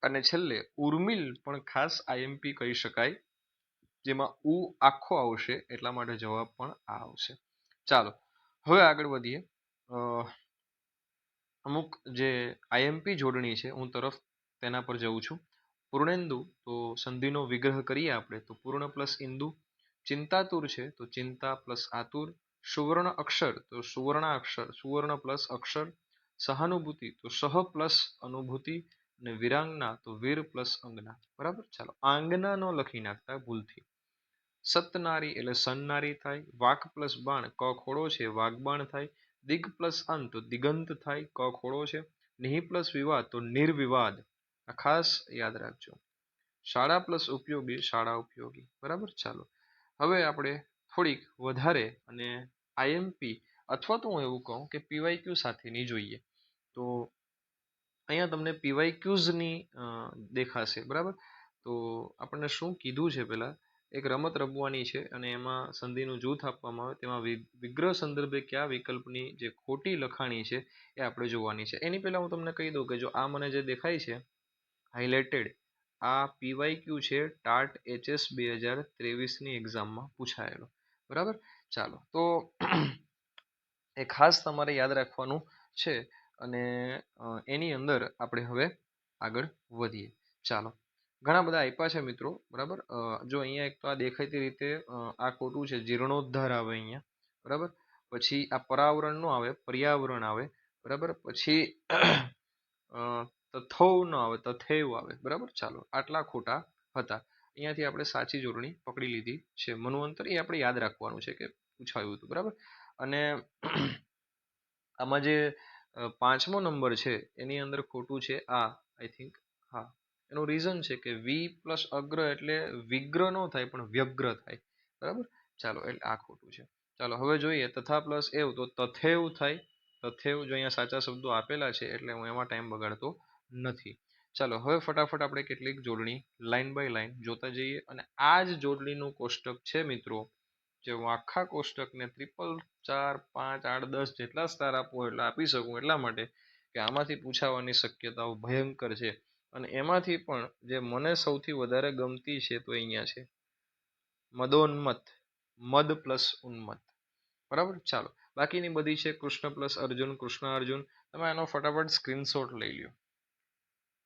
અને છેલ્લે ઉર્મિલ પણ ખાસ આઈએમપી કહી શકાય જેમાં ઉ આખો આવશે એટલા માટે જવાબ પણ આ આવશે. ચાલો હવે આગળ વધીએ. અમુક જે આઈએમપી જોડણી છે હું તરફ તેના પર જઉં છું. પૂર્ણેન્દુ તો સંધિનો વિગ્રહ કરીએ આપણે તો પૂર્ણ પ્લસ ઇન્દુ. ચિંતાતુર છે તો ચિંતા પ્લસ આતુર. સુવર્ણ અક્ષર તો સુવર્ણાક્ષર સુવર્ણ પ્લસ અક્ષર. સહાનુભૂતિ તો સહ પ્લસ અનુભૂતિ. અને વિરાંગના તો વીર પ્લસ અંગના. બરાબર. ચાલો આંગના નો લખી નાખતા ભૂલથી. સતનારી એટલે સન્નારી થાય. વાક પ્લસ બાણ ક ખોડો છે વાગબાણ થાય. દિગ પ્લસ અંત તો દિગંત થાય ક ખોડો છે. નિહિ પ્લસ વિવાદ તો નિર્વિવાદ. આ ખાસ યાદ રાખજો. શાળા પ્લસ ઉપયોગી શાળા ઉપયોગી. બરાબર. ચાલો હવે આપણે થોડીક વધારે અને આઈએમપી અથવા તો હું એવું કહું કે પીવાયક્યુ સાથેની જોઈએ. તો અહીંયા તમને પીવાયક્યુઝની દેખાશે. બરાબર. તો આપણને શું કીધું છે પહેલા, એક રમત રમવાની છે અને એમાં સંધિનું જૂથ આપવામાં આવે, તેમાં વિગ્રહ સંદર્ભે કયા વિકલ્પની જે ખોટી લખાણી છે એ આપણે જોવાની છે. એની પહેલા હું તમને કહી દઉં કે જો આ મને જે દેખાય છે હાઇલાઇટેડ, આ PYQ છે ટાટ HS 2023ની એક્ઝામમાં પૂછાયેલો. બરાબર, ચાલો તો એ ખાસ તમારે યાદ રાખવાનું છે અને એની અંદર આપણે હવે આગળ વધીએ. ચાલો, ઘણા બધા આપ્યા છે મિત્રો. બરાબર, જો અહીંયા એક તો આ દેખાતી રીતે આ ખોટું છે, જીર્ણોદ્ધાર આવે અહીંયા. બરાબર, પછી આ પરાવરણ નો આવે, પર્યાવરણ આવે. બરાબર, પછી તથૌ ન આવે, તથૈવ આવે. બરાબર, ચાલો આટલા ખોટા હતા. અહીંયાથી આપણે સાચી જોડણી પકડી લીધી છે. મનવંતર એ આપણે યાદ રાખવાનું છે કે પૂછાયું હતું. બરાબર, અને આમાં જે 5મો નંબર છે એની અંદર ખોટું છે આ, આઈ થિંક. હા, એનું રીઝન છે કે વી પ્લસ અગ્ર એટલે વિગ્રહ નો થાય પણ વ્યગ્ર થાય. બરાબર, ચાલો એટલે આ ખોટું છે. ચાલો હવે જોઈએ તથા પ્લસ એવ, તો તથેવ થાય. તથેવ જો અહીંયા સાચા શબ્દો આપેલા છે એટલે હું એમાં ટાઈમ બગાડતો નથી. ચાલો હવે ફટાફટ આપણે કેટલીક જોડણી લાઈન બાય લાઈન જોતા જઈએ. અને આ જ જોડણીનું કોષ્ટક છે મિત્રો, જે હું આખા કોષ્ટકને 3 4 5 8 10 જેટલા સ્ટાર આપો એટલે આપી શકું, એટલા માટે કે આમાંથી પૂછાવાની શક્યતાઓ ભયંકર છે. અને એમાંથી પણ જે મને સૌથી વધારે ગમતી છે તો અહીંયા છે મદોન્મત્ત, મદ પ્લસ ઉન્મત્ત. બરાબર, ચાલો બાકીની બધી છે કૃષ્ણ પ્લસ અર્જુન, કૃષ્ણ અર્જુન. તમે આનો ફટાફટ સ્ક્રીનશોટ લઈ લ્યો,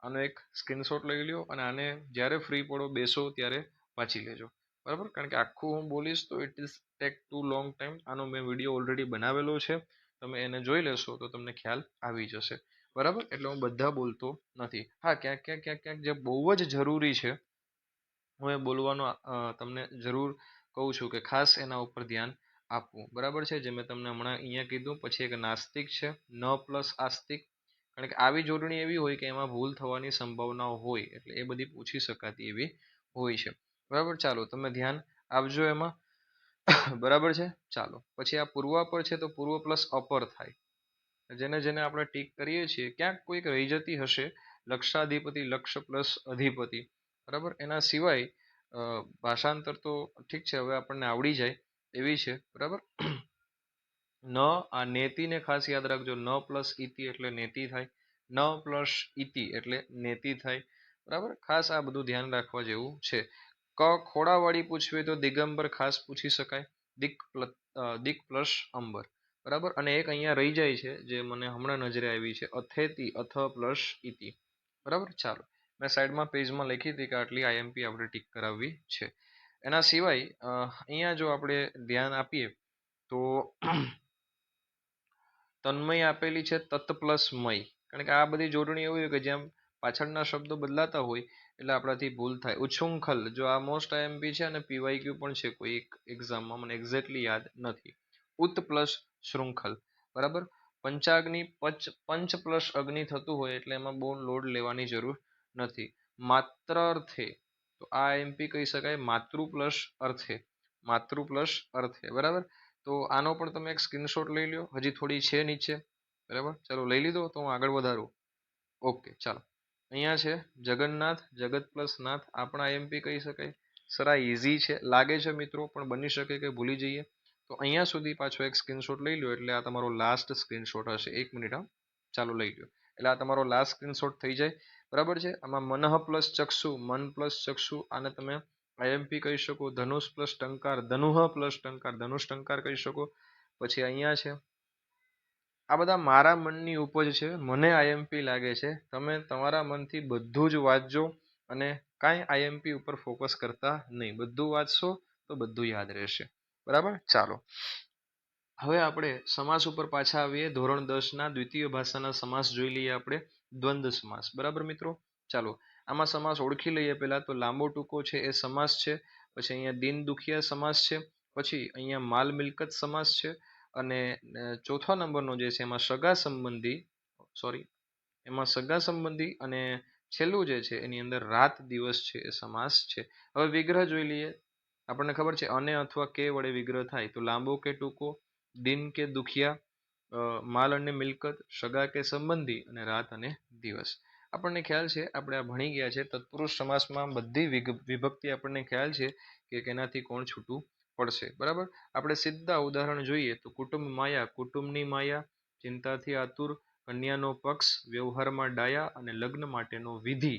આનો એક સ્ક્રીનશોટ લઈ લ્યો અને આને જ્યારે ફ્રી પડો બેસો ત્યારે વાંચી લેજો. બરાબર, કારણ કે આખું હું બોલીશ તો it is take too long time. આનો મેં વિડીયો ઓલરેડી બનાવેલો છે, તમે એને જોઈ લેશો તો તમને ખ્યાલ આવી જશે. બરાબર, એટલે હું બધા બોલતો નથી. હા, ક્યાંક ક્યાંક ક્યાંક ક્યાંક જે બહુ જ જરૂરી છે હું એ બોલવાનો તમને જરૂર કહું છું કે ખાસ એના ઉપર ધ્યાન આપવું. બરાબર છે, જે મેં તમને હમણાં અહીંયા કીધું. પછી એક નાસ્તિક છે, ન પ્લસ આસ્તિક. કારણ કે આવી જોડણી એવી હોય કે એમાં ભૂલ થવાની સંભાવનાઓ હોય, એટલે એ બધી પૂછી શકાતી એવી હોય છે. બરાબર, ચાલો તમે ધ્યાન આપજો એમાં. બરાબર છે, ચાલો પછી આ પૂર્વાપર છે તો પૂર્વ પ્લસ અપર થાય. જેને જેને આપણે ટીક કરીએ છીએ ક્યાંક કોઈક રહી જતી હશે. લક્ષાધિપતિ, લક્ષ પ્લસ અધિપતિ. બરાબર, એના સિવાય ભાષાંતર તો ઠીક છે, હવે આપણને આવડી જાય એવી છે. બરાબર, ન આ નેતિને ખાસ યાદ રાખજો. ન પ્લસ ઇતિ એટલે નેતિ થાય. ન પ્લસ ઇતિ એટલે નેતિ થાય. બરાબર, ખાસ આ બધું ધ્યાન રાખવા જેવું છે. ક ખોડાવાળી પૂછવી તો દિગંબર ખાસ પૂછી શકાય. દિક પ્લસ અંબર. બરાબર, અને એક અહીંયા રહી જાય છે જે મને હમણાં નજરે આવી છે, અથેતી, અથ પ્લસ ઇતિ. બરાબર, ચાલો મેં સાઈડમાં પેજમાં લખી હતી કે આટલી આઈએમપી આપણે ટીક કરાવવી છે. એના સિવાય અહીંયા જો આપણે ધ્યાન આપીએ તો તન્મય આપેલી છે, તત પ્લસ મય. કારણ કે આ બધી જોડણી એવી હોય કે જેમ પાછળના શબ્દો બદલાતા હોય એટલે આપણાથી ભૂલ થાય. ઉચ્છૃંખલ, જો આ મોસ્ટ આઈએમપી છે અને PYQ પણ છે કોઈ એક એક્ઝામમાં, મને એક્ઝેક્ટલી યાદ નથી. ઉત પ્લસ શૃંખલ. બરાબર, પંચાગ્નિ, પંચ પ્લસ અગ્નિ થતું હોય એટલે એમાં બહુ લોડ લેવાની જરૂર નથી. માત્ર અર્થે, તો આ આઈએમપી કહી શકાય માતૃ પ્લસ અર્થે. માતૃ પ્લસ અર્થે. બરાબર, તો આનો પણ તમે એક સ્ક્રીનશોટ લઈ લો. હજી થોડી છે નીચે. બરાબર, ચાલો લઈ લીધો તો હું આગળ વધારું. ઓકે, ચાલો અહીંયા છે જગન્નાથ, જગત પ્લસ નાથ. આપણા આઈએમપી કહી શકાય. સરા ઇઝી છે લાગે છે મિત્રો, પણ બની શકે કે ભૂલી જઈએ. તો અહીંયા સુધી પાછો એક સ્ક્રીનશોટ લઈ લો એટલે આ તમારો લાસ્ટ સ્ક્રીનશોટ હશે. 1 મિનિટ, ચાલો લઈ લો એટલે આ તમારો લાસ્ટ સ્ક્રીનશોટ થઈ જાય. બરાબર છે, આમાં મનઃ પ્લસ ચક્ષુ, મન પ્લસ ચક્ષુ, આને તમે આઈએમપી કહી શકો. ધનુષ પ્લસ ટંકાર, ધનુહ પ્લસ ટંકાર, ધનુષ ટંકાર કહી શકો. પછી અહીંયા છે આ બધા મારા મનની ઉપજ છે, મને આઈએમપી લાગે છે. તમે તમારા મનથી બધું જ વાંચજો અને કાંઈ આઈએમપી ઉપર ફોકસ કરતા નહીં. બધું વાંચશો તો બધું યાદ રહેશે. બરાબર, ચાલો હવે આપણે સમાસ ઉપર પાછા આવીએ. ધોરણ 10ના દ્વિતીય ભાષાના સમાસ જોઈ લઈએ આપણે. દ્વંદ્વ સમાસ. બરાબર મિત્રો, ચાલો આમાં સમાસ ઓળખી લઈએ. પહેલા તો લાંબો ટૂંકો છે એ સમાસ છે. પછી અહીંયા દિન દુખિયા સમાસ છે. પછી અહીંયા માલ મિલકત સમાસ છે. અને ચોથા નંબરનો જે છે એમાં સગા સંબંધી અને છેલ્લું જે છે એની અંદર રાત દિવસ છે એ સમાસ છે. હવે વિગ્રહ જોઈ લઈએ. આપણને ખબર છે અને અથવા કે વડે વિગ્રહ થાય તો લાંબો કે ટૂંકો, દિન કે દુખિયા, માલ અને મિલકત, સગા કે સંબંધી અને રાત અને દિવસ. આ આપણને ખ્યાલ છે, આપણે આ ભણી ગયા છે તત્પુરુષ સમાસમાં બધી વિભક્તિ આપણને ખ્યાલ છે કે કેનાથી કોણ છૂટું પડશે. બરાબર, આપણે સીધા ઉદાહરણ જોઈએ તો કુટુંબ માયા, કુટુંબની માયા, ચિંતાથી આતુર, કન્યાનો પક્ષ, વ્યવહારમાં ડાયા અને લગ્ન માટેનો વિધિ.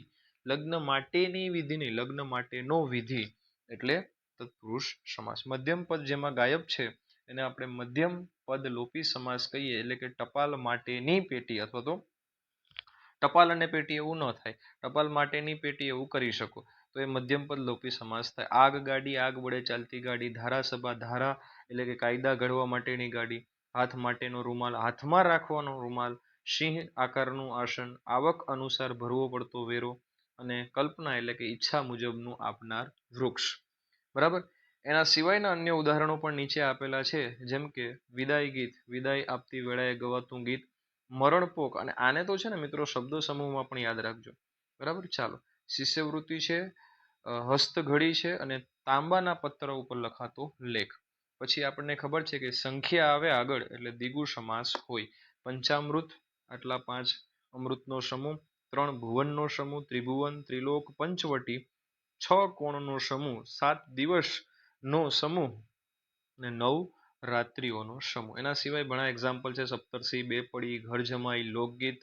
લગ્ન માટેની વિધિ નહીં, લગ્ન માટેનો વિધિ એટલે તત્પુરુષ સમાસ. મધ્યમ પદ જેમાં ગાયબ છે એને આપણે મધ્યમ પદ લોપી સમાસ કહીએ, એટલે કે ટપાલ માટેની પેટી અથવા તો ટપાલ અને પેટી એવું ન થાય, ટપાલ માટેની પેટી એવું કરી શકો તો એ મધ્યમ પદ લોપી સમાસ થાય. આગ ગાડી, આગ વડે ચાલતી ગાડી. ધારાસભા, ધારા એટલે કે કાયદા ઘડવા માટેની ગાડી. હાથ માટેનો રૂમાલ, હાથમાં રાખવાનો રૂમાલ. સિંહ આકારનું આસન, આવક અનુસાર ભરવો પડતો વેરો. અને કલ્પના એટલે કે ઈચ્છા મુજબનું આપનાર વૃક્ષ. બરાબર, એના સિવાયના અન્ય ઉદાહરણો પણ નીચે આપેલા છે, જેમ કે વિદાય ગીત, વિદાય આપતી વેળાએ ગવાતું ગીત. મરણપોક, અને આને તો છે ને મિત્રો શબ્દો સમૂહમાં પણ યાદ રાખજો. બરાબર, ચાલો. શિષ્યવૃત્તિ છે, હસ્તઘડી છે અને તાંબાના પત્ર ઉપર લખાતો લેખ. પછી આપણને ખબર છે કે સંખ્યા આવે આગળ એટલે દ્વિગુ સમાસ હોય. પંચામૃત, આટલા 5 અમૃતનો સમૂહ. 3 ભુવનનો સમૂહ, ત્રિભુવન, ત્રિલોક, પંચવટી. 6 કોણનો સમૂહ, 7 દિવસનો સમૂહ અને 9 રાત્રિઓનો સમૂહ. એના સિવાય ઘણા એક્ઝામ્પલ છે, સપ્તર્ષિ, બે પડી, ઘર જમાઈ, લોકગીત.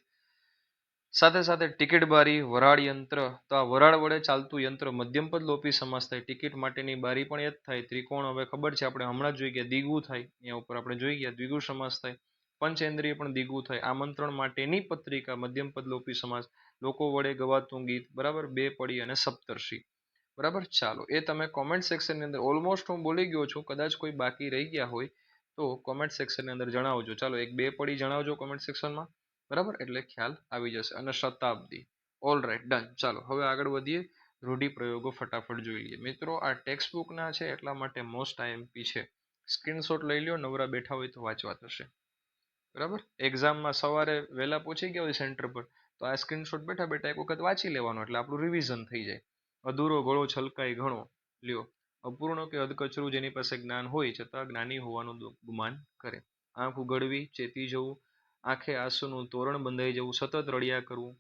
સાથે સાથે ટિકિટ બારી, વરાળ યંત્ર. તો આ વરાળ વડે ચાલતું યંત્ર મધ્યમ પદ લોપી સમાસ થાય. ટિકિટ માટેની બારી પણ એ જ થાય. ત્રિકોણ હવે ખબર છે, આપણે હમણાં જ જોઈ ગયા દ્વિગુ થાય, અહીંયા ઉપર આપણે જોઈ ગયા દ્વિગુ સમાસ થાય. પંચેન્દ્રિય પણ દ્વિગુ થાય. આમંત્રણ માટેની પત્રિકા મધ્યમ પદ લોપી સમાસ. લોકો વડે ગવાતું ગીત. બરાબર, બે પડી અને સપ્તર્ષિ. બરાબર, ચાલો. એ તમે કોમેન્ટ સેક્શનની અંદર ઓલમોસ્ટ હું બોલી ગયો છું, કદાચ કોઈ બાકી રહી ગયા હોય તો કોમેન્ટ સેક્શનની અંદર જણાવજો. ચાલો, એક બે પડી જણાવજો કોમેન્ટ સેક્શનમાં. બરાબર, એટલે ખ્યાલ આવી જશે. અને શતાબ્દી. All right, done. ચાલો હવે આગળ વધીએ. રૂઢિપ્રયોગો ફટાફટ જોઈ લઈએ. મિત્રો આ ટેક્સ્ટ બુકના છે એટલા માટે મોસ્ટ આઈએમપી છે. સ્ક્રીનશોટ લઈ લ્યો, નવરા બેઠા હોય તો વાંચવા થશે. બરાબર, એક્ઝામમાં સવારે વહેલા પહોંચી ગયા હોય સેન્ટર પર તો આ સ્ક્રીનશોટ બેઠા બેઠા એક વખત વાંચી લેવાનો એટલે આપણું રિવિઝન થઈ જાય. અધૂરો ઘોડો છલકાય ઘણો. લ્યો, અપૂર્ણ કે અધકચરું જેની પાસે જ્ઞાન હોય છતાં જ્ઞાની હોવાનું ગુમાન કરે. આંખ ઉઘડવી, ચેતી જવું. આંખે આંસુનું તોરણ બંધાઈ જવું, સતત રડ્યા કરવું.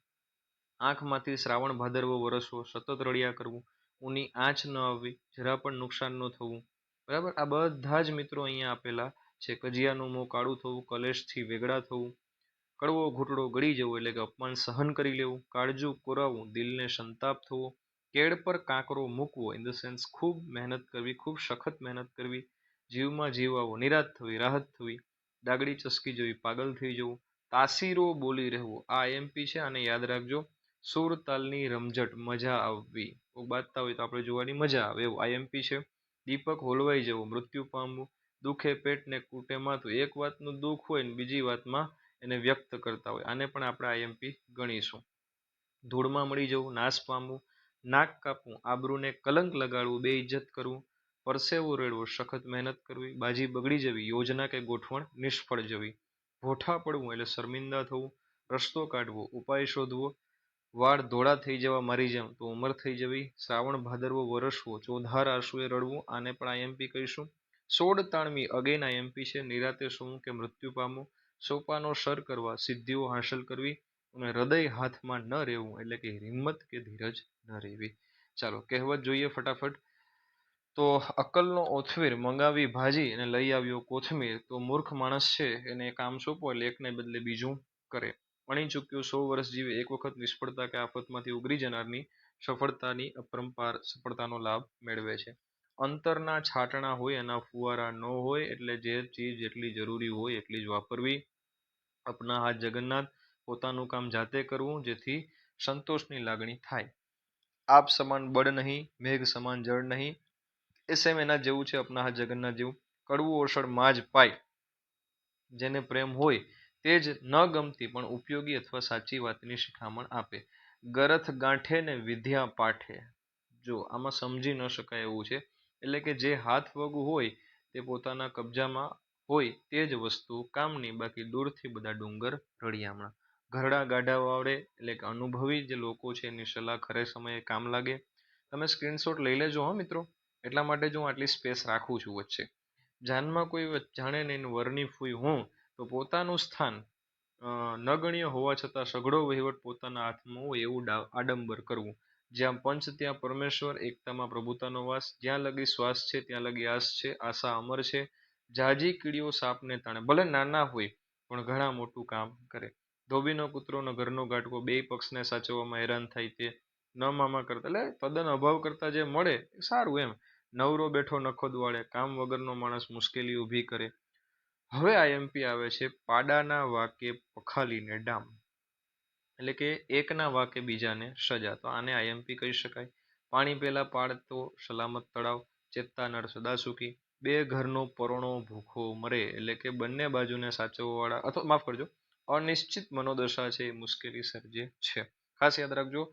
આંખમાંથી શ્રાવણ ભાદરવો વરસવો, સતત રડ્યા કરવું. ઊની આંચ ન આવવી, જરા પણ નુકસાન ન થવું. બરાબર, આ બધા જ મિત્રો અહીંયા આપેલા છે. કજિયાનું મોં કાળું થવું, કલેશથી વેગળા થવું. કડવો ઘૂંટડો ગળી જવો એટલે કે અપમાન સહન કરી લેવું. કાળજું કોરાવવું, દિલને સંતાપ થવો. કેળ પર કાંકરો મૂકવો ઇન ધ સેન્સ ખૂબ મહેનત કરવી, ખૂબ સખત મહેનત કરવી. જીવમાં જીવ આવો, નિરાશ થવી, રાહત થવી. ડાગડી ચસકી જવી, પાગલ થઈ જવું. તાસીરો બોલી રહેવો, આ આઈએમપી છે, આને યાદ રાખજો. સુર તાલની રમઝટ, મજા આવવી. બાજતા હોય તો આપણે જોવાની મજા આવે એવું આઈએમપી છે. દીપક હોલવાઈ જવું, મૃત્યુ પામવું. દુખે પેટ ને કૂટે માથું, એક વાતનું દુઃખ હોય ને બીજી વાતમાં એને વ્યક્ત કરતા હોય, આને પણ આપણે આઈએમપી ગણીશું. ધૂળમાં મળી જવું, નાશ પામવું. નાક કાપવું, આબરૂને કલંક લગાડવું, બેઇજ્જત કરવું. પરસેવો રેડવો, સખત મહેનત કરવી. બાજી બગડી જવી, યોજના કે ગોઠવણ નિષ્ફળ જવી. ભોઠા પડવું એટલે શર્મિંદા થવું. રસ્તો કાઢવો, ઉપાય શોધવો. વાળ ધોળા થઈ જવા મારી જેમ તો ઉંમર થઈ જવી. શ્રાવણ ભાદરવો વરસવો, ચોધાર આંસુએ રડવું, આને પણ આઈએમપી કહીશું. સોળ તાણવી અગેન આઈએમપી છે. નિરાતે સૂવું કે મૃત્યુ પામવું. સોપાનો સર કરવા, સિદ્ધિઓ હાંસલ કરવી. અને હૃદય હાથમાં ન રહેવું એટલે કે હિંમત કે ધીરજ ન રહેવી. ચાલો કહેવત જોઈએ ફટાફટ. તો અક્કલનો ઓથવીર મંગાવી ભાજી અને લઈ આવ્યો કોથમીર. તો મૂર્ખ માણસ છે એને કામ સોંપો એટલે એકને બદલે બીજું કરે. ભણી ચૂક્યો 100 વર્ષ જીવે, એક વખત નિષ્ફળતા કે આફતમાંથી ઉગરી જનારની સફળતાની અપરંપાર સફળતાનો લાભ મેળવે છે. અંતરના છાંટણા હોય એના ફુવારા ન હોય, એટલે જે ચીજ જેટલી જરૂરી હોય એટલી જ વાપરવી. અપના હાથ જગન્નાથ, પોતાનું કામ જાતે કરવું જેથી સંતોષની લાગણી થાય. આપ સમાન બળ નહીં, મેઘ સમાન જળ નહીં. એ સેમ એના જેવું છે, અપના હાથ જગન્નાથ જેવું. કડવું ઓસડ માં જ પાય. જેને પ્રેમ હોય તે જ ન ગમતી પણ ઉપયોગી અથવા સાચી વાતની શિખામણ આપે. ગરથ ગાંઠે ને વિદ્યા પાઠે. જો આમાં સમજી ન શકાય એવું છે, એટલે કે જે હાથ વગું હોય તે પોતાના કબજામાં હોય તે જ વસ્તુ કામની, બાકી દૂરથી બધા ડુંગર રળિયામણા. ઘરડા ગાઢા વાવડે એટલે કે અનુભવી જે લોકો છે એની સલાહ ખરે સમયે કામ લાગે. તમે સ્ક્રીનશોટ લઈ લેજો હો મિત્રો, એટલા માટે જ હું આટલી સ્પેસ રાખું છું વચ્ચે. જાનમાં કોઈ જાણે નહીં વરની ફૂઈ હું, તો પોતાનું સ્થાન નગણ્ય હોવા છતાં સઘળો વહીવટ પોતાના હાથમાં હોય એવું આડંબર કરવું. જ્યાં પંચ ત્યાં પરમેશ્વર, એકતામાં પ્રભુતાનો વાસ. જ્યાં લગી શ્વાસ છે ત્યાં લગી આસ છે, આશા અમર છે. જાજી કીડીઓ સાપને તાણે, ભલે નાના હોય પણ ઘણા મોટું કામ કરે. ધોબીનો કૂતરો ને ઘરનો ગાંઠવો, બે પક્ષને સાચવવામાં હેરાન થાય તે ન મામા કરતા, એટલે તદ્દન અભાવ કરતા જે મળે એ સારું એમ. નવરો બેઠો નખો દ્વાળે, કામ વગરનો માણસ મુશ્કેલી ઊભી કરે. હવે આઈએમપી આવે છે પાડાના વાકે પખાલીને ડામ, એટલે કે એકના વાકે બીજાને સજા. તો આને આઈએમપી કહી શકાય. પાણી પેલા પાડતો સલામત તળાવ, ચેતતા નર સદા સુખી. બે ઘરનો પરોણો ભૂખો મરે, એટલે કે બંને બાજુને સાચવવા વાળા, અથવા માફ કરજો, અનિશ્ચિત મનોદશા છે એ મુશ્કેલી સર્જે છે. ખાસ યાદ રાખજો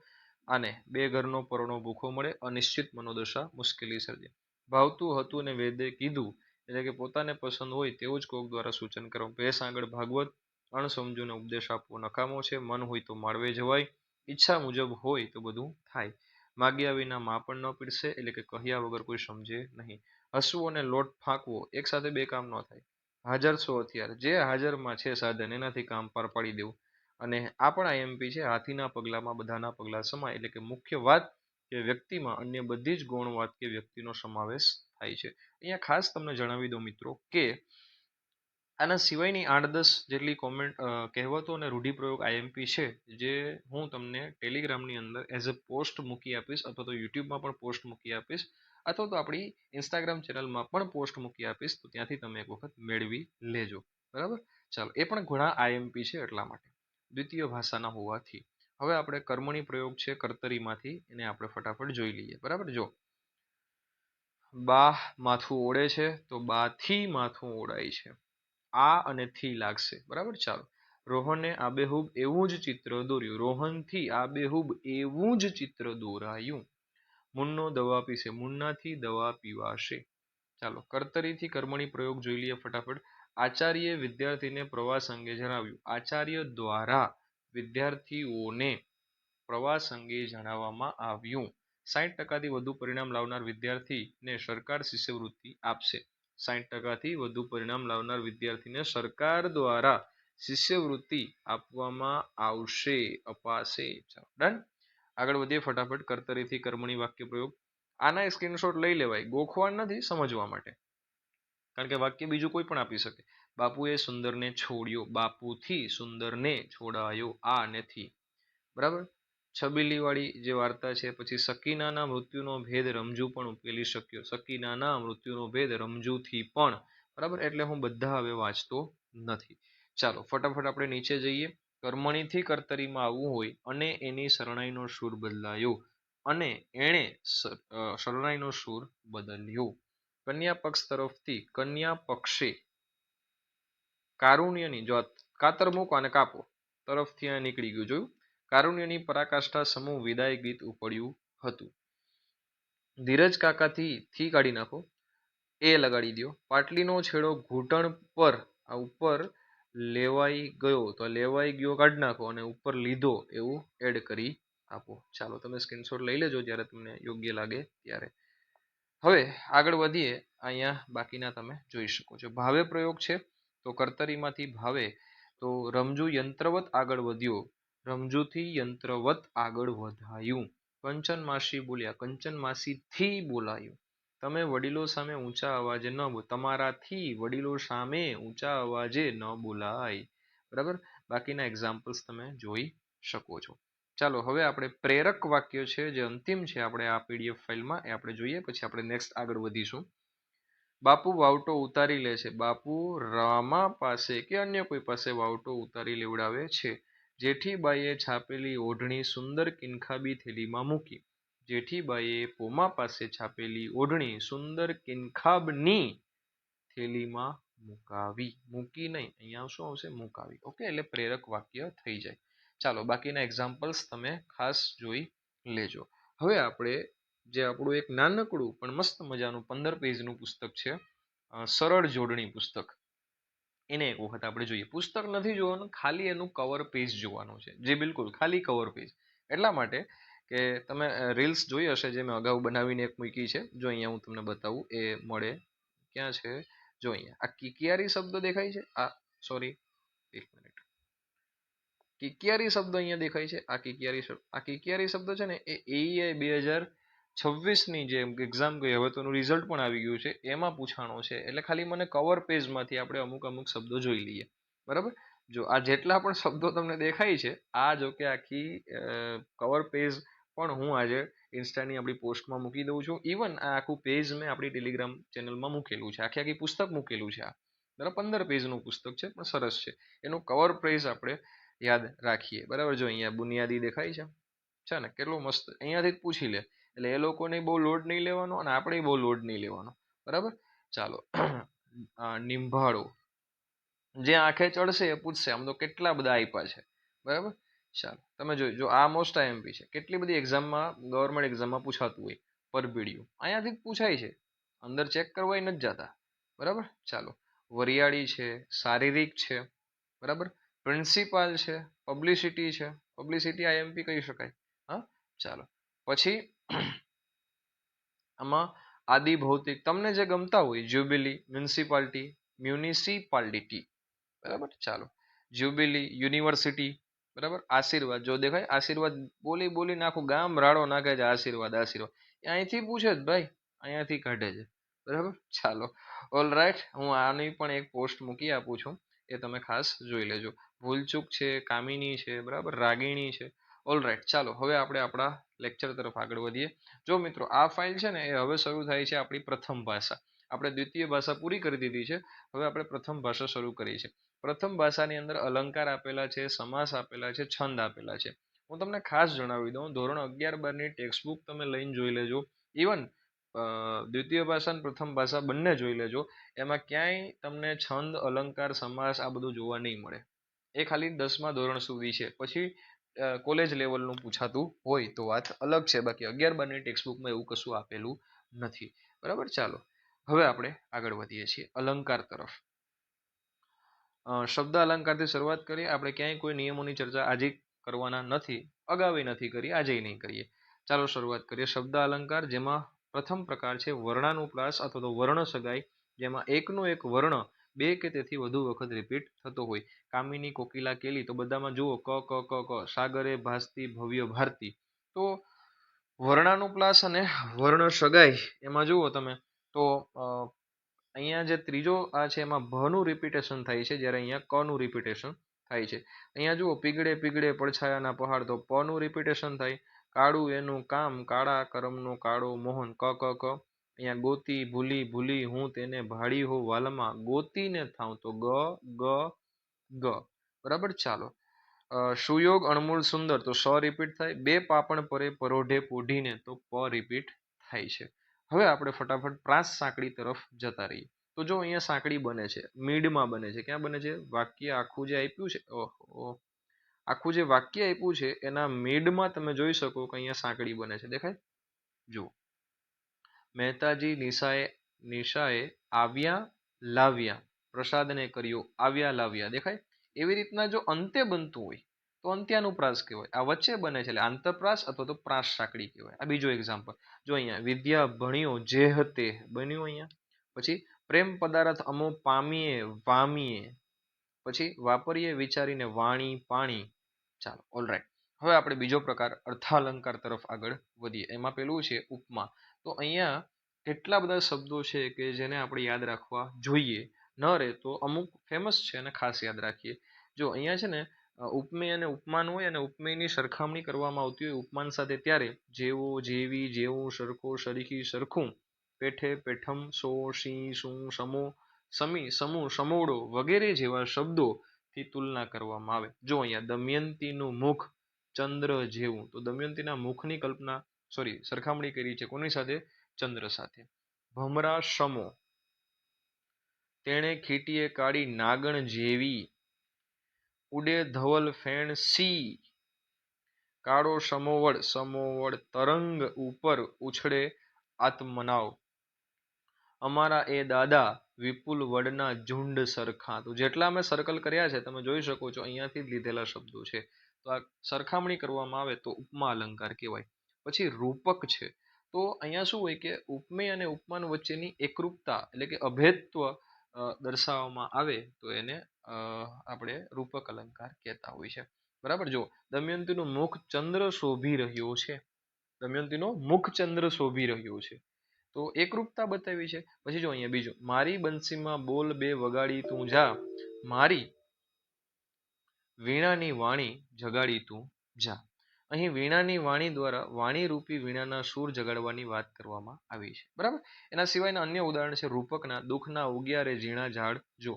આને, બે ઘરનો પરોણો ભૂખો મળે, અનિશ્ચિત મનોદશા મુશ્કેલી સર્જે. ભાવતું હતું ને વેદે કીધું, એટલે કે પોતાને પસંદ હોય તેવું જ કોક દ્વારા સૂચન કરવું. ભેંસ આગળ ભાગવત, અણસમજુને ઉપદેશ આપવો નકામો છે. મન હોય તો માળવે જવાય, ઈચ્છા મુજબ હોય તો બધું થાય. માગ્યા વિના મા પણ ન પીરસે, એટલે કે કહ્યા વગર કોઈ સમજે નહીં. હસવું અને લોટ ફાંકવો એક સાથે બે કામ ન થાય. હાજર સો હથિયાર, જે હાજરમાં છે સાધન એનાથી કામ પાર પાડી દેવું. અને આ પણ આઈએમપી છે, હાથીના પગલામાં બધાના પગલા સમાય, એટલે કે મુખ્ય વાત કે વ્યક્તિમાં અન્ય બધી જ ગૌણ વાત કે વ્યક્તિનો સમાવેશ થાય છે. અહીંયા ખાસ તમને જણાવી દો મિત્રો કે આના સિવાયની 8-10 જેટલી કોમેન્ટ, કહેવતો અને રૂઢિપ્રયોગ આઈએમપી છે, જે હું તમને ટેલિગ્રામની અંદર એઝ અ પોસ્ટ મૂકી આપીશ, અથવા તો યુટ્યુબમાં પણ પોસ્ટ મૂકી આપીશ, અથવા તો આપણી ઇન્સ્ટાગ્રામ ચેનલમાં પણ પોસ્ટ મૂકી આપીશ. તો ત્યાંથી તમે એક વખત મેળવી લેજો. બરાબર, ચાલો. એ પણ ઘણા આઈએમપી છે એટલા માટે, દ્વિતીય ભાષાના હોવાથી. હવે આપણે કર્મણી પ્રયોગ છે કર્તરીમાંથી, એને આપણે ફટાફટ જોઈ લઈએ. બરાબર, જો બા માથું ઓળે છે તો બા થી માથું ઓળાય છે. આ અને થી લાગશે. બરાબર, ચાલો. રોહને આબેહૂબ એવું જ ચિત્ર દોર્યું. રોહનથી આબેહૂબ એવું જ ચિત્ર દોરાયું. મુન્નો દવા પીશે, મુન્નાથી દવા પીવાશે. ચાલો, કર્તરીથી કર્મણી પ્રયોગ જોઈ લઈએ ફટાફટ. આચાર્ય વિદ્યાર્થીને પ્રવાસ અંગે જણાવ્યું. આચાર્ય દ્વારા વિદ્યાર્થીઓને પ્રવાસ અંગે જણાવવામાં આવ્યું. 60% વધુ પરિણામ લાવનાર વિદ્યાર્થીને સરકાર શિષ્યવૃત્તિ આપશે. 60% વધુ પરિણામ લાવનાર વિદ્યાર્થીને સરકાર દ્વારા શિષ્યવૃત્તિ આપવામાં આવશે, અપાશે. ડન. આગળ વધીએ ફટાફટ. કર્તરીથી કર્મણી વાક્ય પ્રયોગ. આના સ્ક્રીનશોટ લઈ લેવાય, ગોખવા નથી, સમજવા માટે. કારણ કે વાક્ય બીજું કોઈ પણ આપી શકે. બાપુએ સુંદરને છોડ્યો, બાપુથી સુંદરને છોડાયો. આ નથી. બરાબર. છબીલી વાળી જે વાર્તા છે, પછી સકીનાના મૃત્યુનો ભેદ રમજુ પણ ઉકેલી શક્યો. સકીનાના મૃત્યુનો ભેદ રમજુથી પણ. બરાબર, એટલે હું બધા હવે વાંચતો નથી. ચાલો ફટાફટ આપણે નીચે જઈએ. કર્મણીથી કર્તરીમાં આવવું હોય અને એની શરણાઈનો સૂર બદલાયો, અને એણે શરણાઈનો સૂર બદલ્યો. કન્યા પક્ષ તરફથી કન્યા પક્ષે કારુણ્યની, જો કાતર મૂકો અને કાપો, તરફથી આ નીકળી ગયું, જોયું. કારુણ્યની પરાકાષ્ઠા સમૂહ વિદાય ગીત ઉપડ્યું હતું. ધીરજ કાકાથી થી કાઢી નાખો, એ લગાડી દો. પાટલીનો છેડો ઘૂંટણ પર આ ઉપર લેવાઈ ગયો, તો લેવાઈ ગયો કાઢી નાખો, અને ઉપર લીધો એવું એડ કરી આપો. ચાલો, તમે સ્ક્રીનશોટ લઈ લેજો જ્યારે તમને યોગ્ય લાગે ત્યારે. હવે આગળ વધીએ. અહીંયા બાકીના તમે જોઈ શકો છો. ભાવે પ્રયોગ છે, તો કર્તરીમાંથી ભાવે, તો રમજુ યંત્રવત આગળ વધ્યો, રમજુથી યંત્રવત આગળ વધાયું. કંચન માસી બોલ્યા, કંચન માસીથી બોલાયું. તમે વડીલો સામે ઊંચા અવાજે ન બોલ, તમારાથી વડીલો સામે ઊંચા અવાજે ન બોલાય. બરાબર, બાકીના એક્ઝામ્પલ્સ તમે જોઈ શકો છો. ચાલો, હવે આપણે પ્રેરક વાક્ય છે જે અંતિમ છે આપણે આ પીડીએફ ફાઇલમાં, એ આપણે જોઈએ, પછી આપણે નેક્સ્ટ આગળ વધીશું. બાપુ વાવટો ઉતારી લે છે. બાપુ રામા પાસે કે અન્ય કોઈ પાસે વાવટો ઉતારી લેવડાવે છે. જેઠીબાઈએ છાપેલી ઓઢણી સુંદર કિનખાબી થેલીમાં મૂકી. જેઠીબાઈએ પોમા પાસે છાપેલી ઓઢણી સુંદર કિનખાબની થેલીમાં મુકાવી. મૂકી નહીં, અહીંયા શું આવશે? મુકાવી. ઓકે, એટલે પ્રેરક વાક્ય થઈ જાય. ચાલો, બાકીના એક્ઝામ્પલ્સ તમે ખાસ જોઈ લેજો. હવે આપણે જે આપણું એક નાનકડું પણ મસ્ત મજાનું 15 પેજનું પુસ્તક છે, સરળ જોડણી પુસ્તક, એને એક વખત આપણે જોઈએ. પુસ્તક નથી જોવાનું, ખાલી એનું કવર પેજ જોવાનું છે. જે બિલકુલ ખાલી કવર પેજ. એટલા માટે કે તમે રીલ્સ જોઈ હશે, જે મેં અગાઉ બનાવીને એક મૂકી છે. જો અહીંયા હું તમને બતાવું, એ મળે ક્યાં છે? જો અહીંયા આ કિકિયારી શબ્દ દેખાય છે. આ સોરી, એક મિનિટ, કિકિયારી શબ્દ અહીંયા દેખાય છે. આ કિકિયારી શબ્દ છે ને એ AEI 2026ની જે એક્ઝામ ગઈ, હવે તો એનું રિઝલ્ટ પણ આવી ગયું છે, એમાં પૂછાણો છે. એટલે ખાલી મને કવર પેજમાંથી આપણે અમુક શબ્દો જોઈ લઈએ. બરાબર, જો આ જેટલા પણ શબ્દો તમને દેખાય છે, આ જો કે આખી કવર પેજ પણ હું આજે ઇન્સ્ટાની આપણી પોસ્ટમાં મૂકી દઉં છું. ઇવન આ આખું પેજ મેં આપણી ટેલિગ્રામ ચેનલમાં મૂકેલું છે, આખી પુસ્તક મૂકેલું છે. આ બરાબર 15 પેજનું પુસ્તક છે, પણ સરસ છે. એનું કવર પેજ આપણે યાદ રાખીએ. બરાબર, જો અહીંયા બુનિયાદી દેખાય છે ને, કેટલું મસ્ત. અહીંયાથી જ પૂછી લે, એટલે એ લોકોને બહુ લોડ નહીં લેવાનો અને આપણે બહુ લોડ નહીં લેવાનો. બરાબર, ચાલો. નિંભાળો, જે આંખે ચડશે એ પૂછશે. આમ તો કેટલા બધા આપ્યા છે. બરાબર, ચાલો તમે જો આ મોસ્ટ આઈએમપી છે. કેટલી બધી એક્ઝામમાં, ગવર્મેન્ટ એક્ઝામમાં પૂછાતું હોય પરબીડિયું, અહીંયાથી જ પૂછાય છે, અંદર ચેક કરવા નથી જતા. બરાબર, ચાલો. વરિયાળી છે, શારીરિક છે. બરાબર, પ્રિન્સિપાલ છે, પબ્લિસિટી છે. પબ્લિસિટી આઈએમપી કહી શકાય. હા, ચાલો. પછી આમાં આદિ ભૌતિક, તમને જે ગમતા હોય, જ્યુબિલી, મ્યુનિસિપાલિટી. બરાબર, ચાલો. Jubilee, university. બરાબર, આશીર્વાદ, જો દેખાય આશીર્વાદ, બોલી નાખું ગામ રાડો નાખે છે. આશીર્વાદ અહીંથી પૂછે જ ભાઈ, અહીંયાથી કાઢે છે. બરાબર, ચાલો. ઓલ રાઈટ, હું આની પણ એક પોસ્ટ મૂકી આપું છું, એ તમે ખાસ જોઈ લેજો. ભૂલચૂક છે, કામિની છે, બરાબર, રાગીણી છે. ઓલ રાઈટ, ચાલો હવે આપણે આપણા લેક્ચર તરફ આગળ વધીએ. જો મિત્રો, આ ફાઇલ છે ને એ હવે શરૂ થાય છે આપણી પ્રથમ ભાષા. આપણે દ્વિતીય ભાષા પૂરી કરી દીધી છે, હવે આપણે પ્રથમ ભાષા શરૂ કરી છે. પ્રથમ ભાષાની અંદર અલંકાર આપેલા છે, સમાસ આપેલા છે, છંદ આપેલા છે. હું તમને ખાસ જણાવી દઉં, ધોરણ 11-12ની ટેક્સ્ટબુક તમે લઈને જોઈ લેજો. ઇવન દ્વિતીય ભાષા અને પ્રથમ ભાષા બંને જોઈ લેજો. એમાં ક્યાંય તમને છંદ, અલંકાર, સમાસ આ બધું જોવા નહીં મળે. એ ખાલી 10મા ધોરણ સુધી છે. પછી કોલેજ લેવલનું પૂછાતું હોય તો વાત અલગ છે, બાકી 11-12ની ટેક્સ્ટબુકમાં એવું કશું આપેલું નથી. બરાબર, ચાલો હવે આપણે આગળ વધીએ છીએ અલંકાર તરફ. શબ્દ અલંકારથી શરૂઆત કરીએ. આપણે ક્યાંય કોઈ નિયમોની ચર્ચા આજે કરવાના નથી, અગાઉ નથી કરી, આજે નહીં કરીએ. ચાલો શરૂઆત કરીએ. શબ્દ અલંકાર, જેમાં પ્રથમ પ્રકાર છે વર્ણાનુપ્રાસ અથવા તો વર્ણ સગાઈ, જેમાં એકનો એક વર્ણ બે કે તેથી વધુ વખત રિપીટ થતો હોય. કામિની, કોકિલા, કેલી, તો બધામાં જુઓ ક ક ક ક, સાગરે, ભાસ્તી, ભવ્ય, ભારતી. તો વર્ણાનુપ્રાસ અને વર્ણ સગાઈ એમાં જુઓ તમે તો અહીંયા જે ત્રીજો આ છે એમાં ભનું રિપીટેશન થાય છે, જ્યારે અહીંયા કનું રિપીટેશન થાય છે. અહીંયા જુઓ પીગળે પીગળે પડછાયાના પહાડ, તો પનું રિપીટેશન થાય. કાળું એનું કામ, કાળા કરમનો કાળો મોહન, ક ક ક. અહીંયા ગોતી, ભૂલી ભૂલી હું તેને ભાળી હો વાલમાં, ગોતીને થાવ, તો ગ ગ ગ. બરાબર, ચાલો. સુયોગ અણમૂળ સુંદર, તો સ રિપીટ થાય. બે પાપણ પરે પરોઢે પોઢીને, તો પ રિપીટ થાય છે. હવે આપણે ફટાફટ પ્રાસ સાંકડી તરફ જતા રહીએ. તો જો અહીંયા સાંકડી બને છે, મીડમાં બને છે. ક્યાં બને છે? વાક્ય આખું જે આપ્યું છે, ઓહો, આખું જે વાક્ય આપ્યું છે એના મીડમાં તમે જોઈ શકો કે અહીંયા સાંકડી બને છે. દેખાય? જુઓ, મહેતાજી નિશાએ આવ્યા લાવ્યા, પ્રસાદને કર્યો આવ્યા લાવ્યા. દેખાય? એવી રીતના જો અંતે બનતું હોય તો અંત્યાનુપ્રાસ કહેવાય. આ વચ્ચે બને છે એટલે આંતરપ્રાસ અથવા તો પ્રાસ સાંકડી કહેવાય. આ બીજો એક્ઝામ્પલ જો અહીંયા, વિદ્યા ભણ્યો જે હતે, બન્યું અહીંયા. પછી પ્રેમ પદાર્થ અમો પામીએ વામીએ, પછી વાપરીએ વિચારીને વાણી પાણી. ચાલો, ઓલરાઈટ. હવે આપણે બીજો પ્રકાર અર્થાલંકાર તરફ આગળ વધીએ. એમાં પેલું છે ઉપમા. તો અહીંયા કેટલા બધા શબ્દો છે કે જેને આપણે યાદ રાખવા જોઈએ. ન રહે તો અમુક ફેમસ છે અને ખાસ યાદ રાખીએ. જો અહીંયા છે ને ઉપમેય અને ઉપમાન હોય અને ઉપમેયની સરખામણી કરવામાં આવતી હોય ઉપમાન સાથે, ત્યારે જેવો, જેવી, જેવું, સરખો, સરીખી, સરખું, પેઠે, પેઠમ, સો, સી, શું, સમો, સમી, સમૂહ, સમોડો વગેરે જેવા શબ્દોથી તુલના કરવામાં આવે. જો અહીંયા દમયંતીનું મુખ ચંદ્ર જેવું, તો દમયંતીના મુખની સરખામણી કરી છે કોની સાથે? ચંદ્ર સાથે. ભમરા સમો, તેણે ખીટીએ કાઢી નાગણ જેવી, ઉડે ધવલ ફેણ સી, કાળો સમોવડ તરંગ ઉપર ઉછળે આત્મનાવ, અમારા એ દાદા વિપુલ વડના ઝુંડ સરખા. તો જેટલા મેં સર્કલ કર્યા છે તમે જોઈ શકો છો અહીંયાથી જ લીધેલા શબ્દો છે. તો આ સરખામણી કરવામાં આવે તો ઉપમા અલંકાર કહેવાય. પછી રૂપક છે. તો અહીંયા શું હોય કે ઉપમેય અને ઉપમાન વચ્ચેની એકરૂપતા એટલે કે અભેદત્વ દર્શાવવામાં આવે તો એને આપણે રૂપક અલંકાર કહેતા હોય છે. બરાબર, જો દમયંતીનું મુખ ચંદ્ર શોભી રહ્યો છે, દમયંતીનો મુખ ચંદ્ર શોભી રહ્યો છે, તો એકરૂપતા બતાવી છે. પછી જો અહીંયા બીજું, મારી બંસીમાં બોલ બે વગાડી તું જા, મારી વીણાની વાણી જગાડી તું જા. અહીં વીણાની વાણી દ્વારા વાણી રૂપી વીણાના સૂર જગાડવાની વાત કરવામાં આવી છે. બરાબર, એના સિવાયના અન્ય ઉદાહરણ છે રૂપકના, દુઃખના ઉગ્યા રે ઝીણા ઝાડ જો,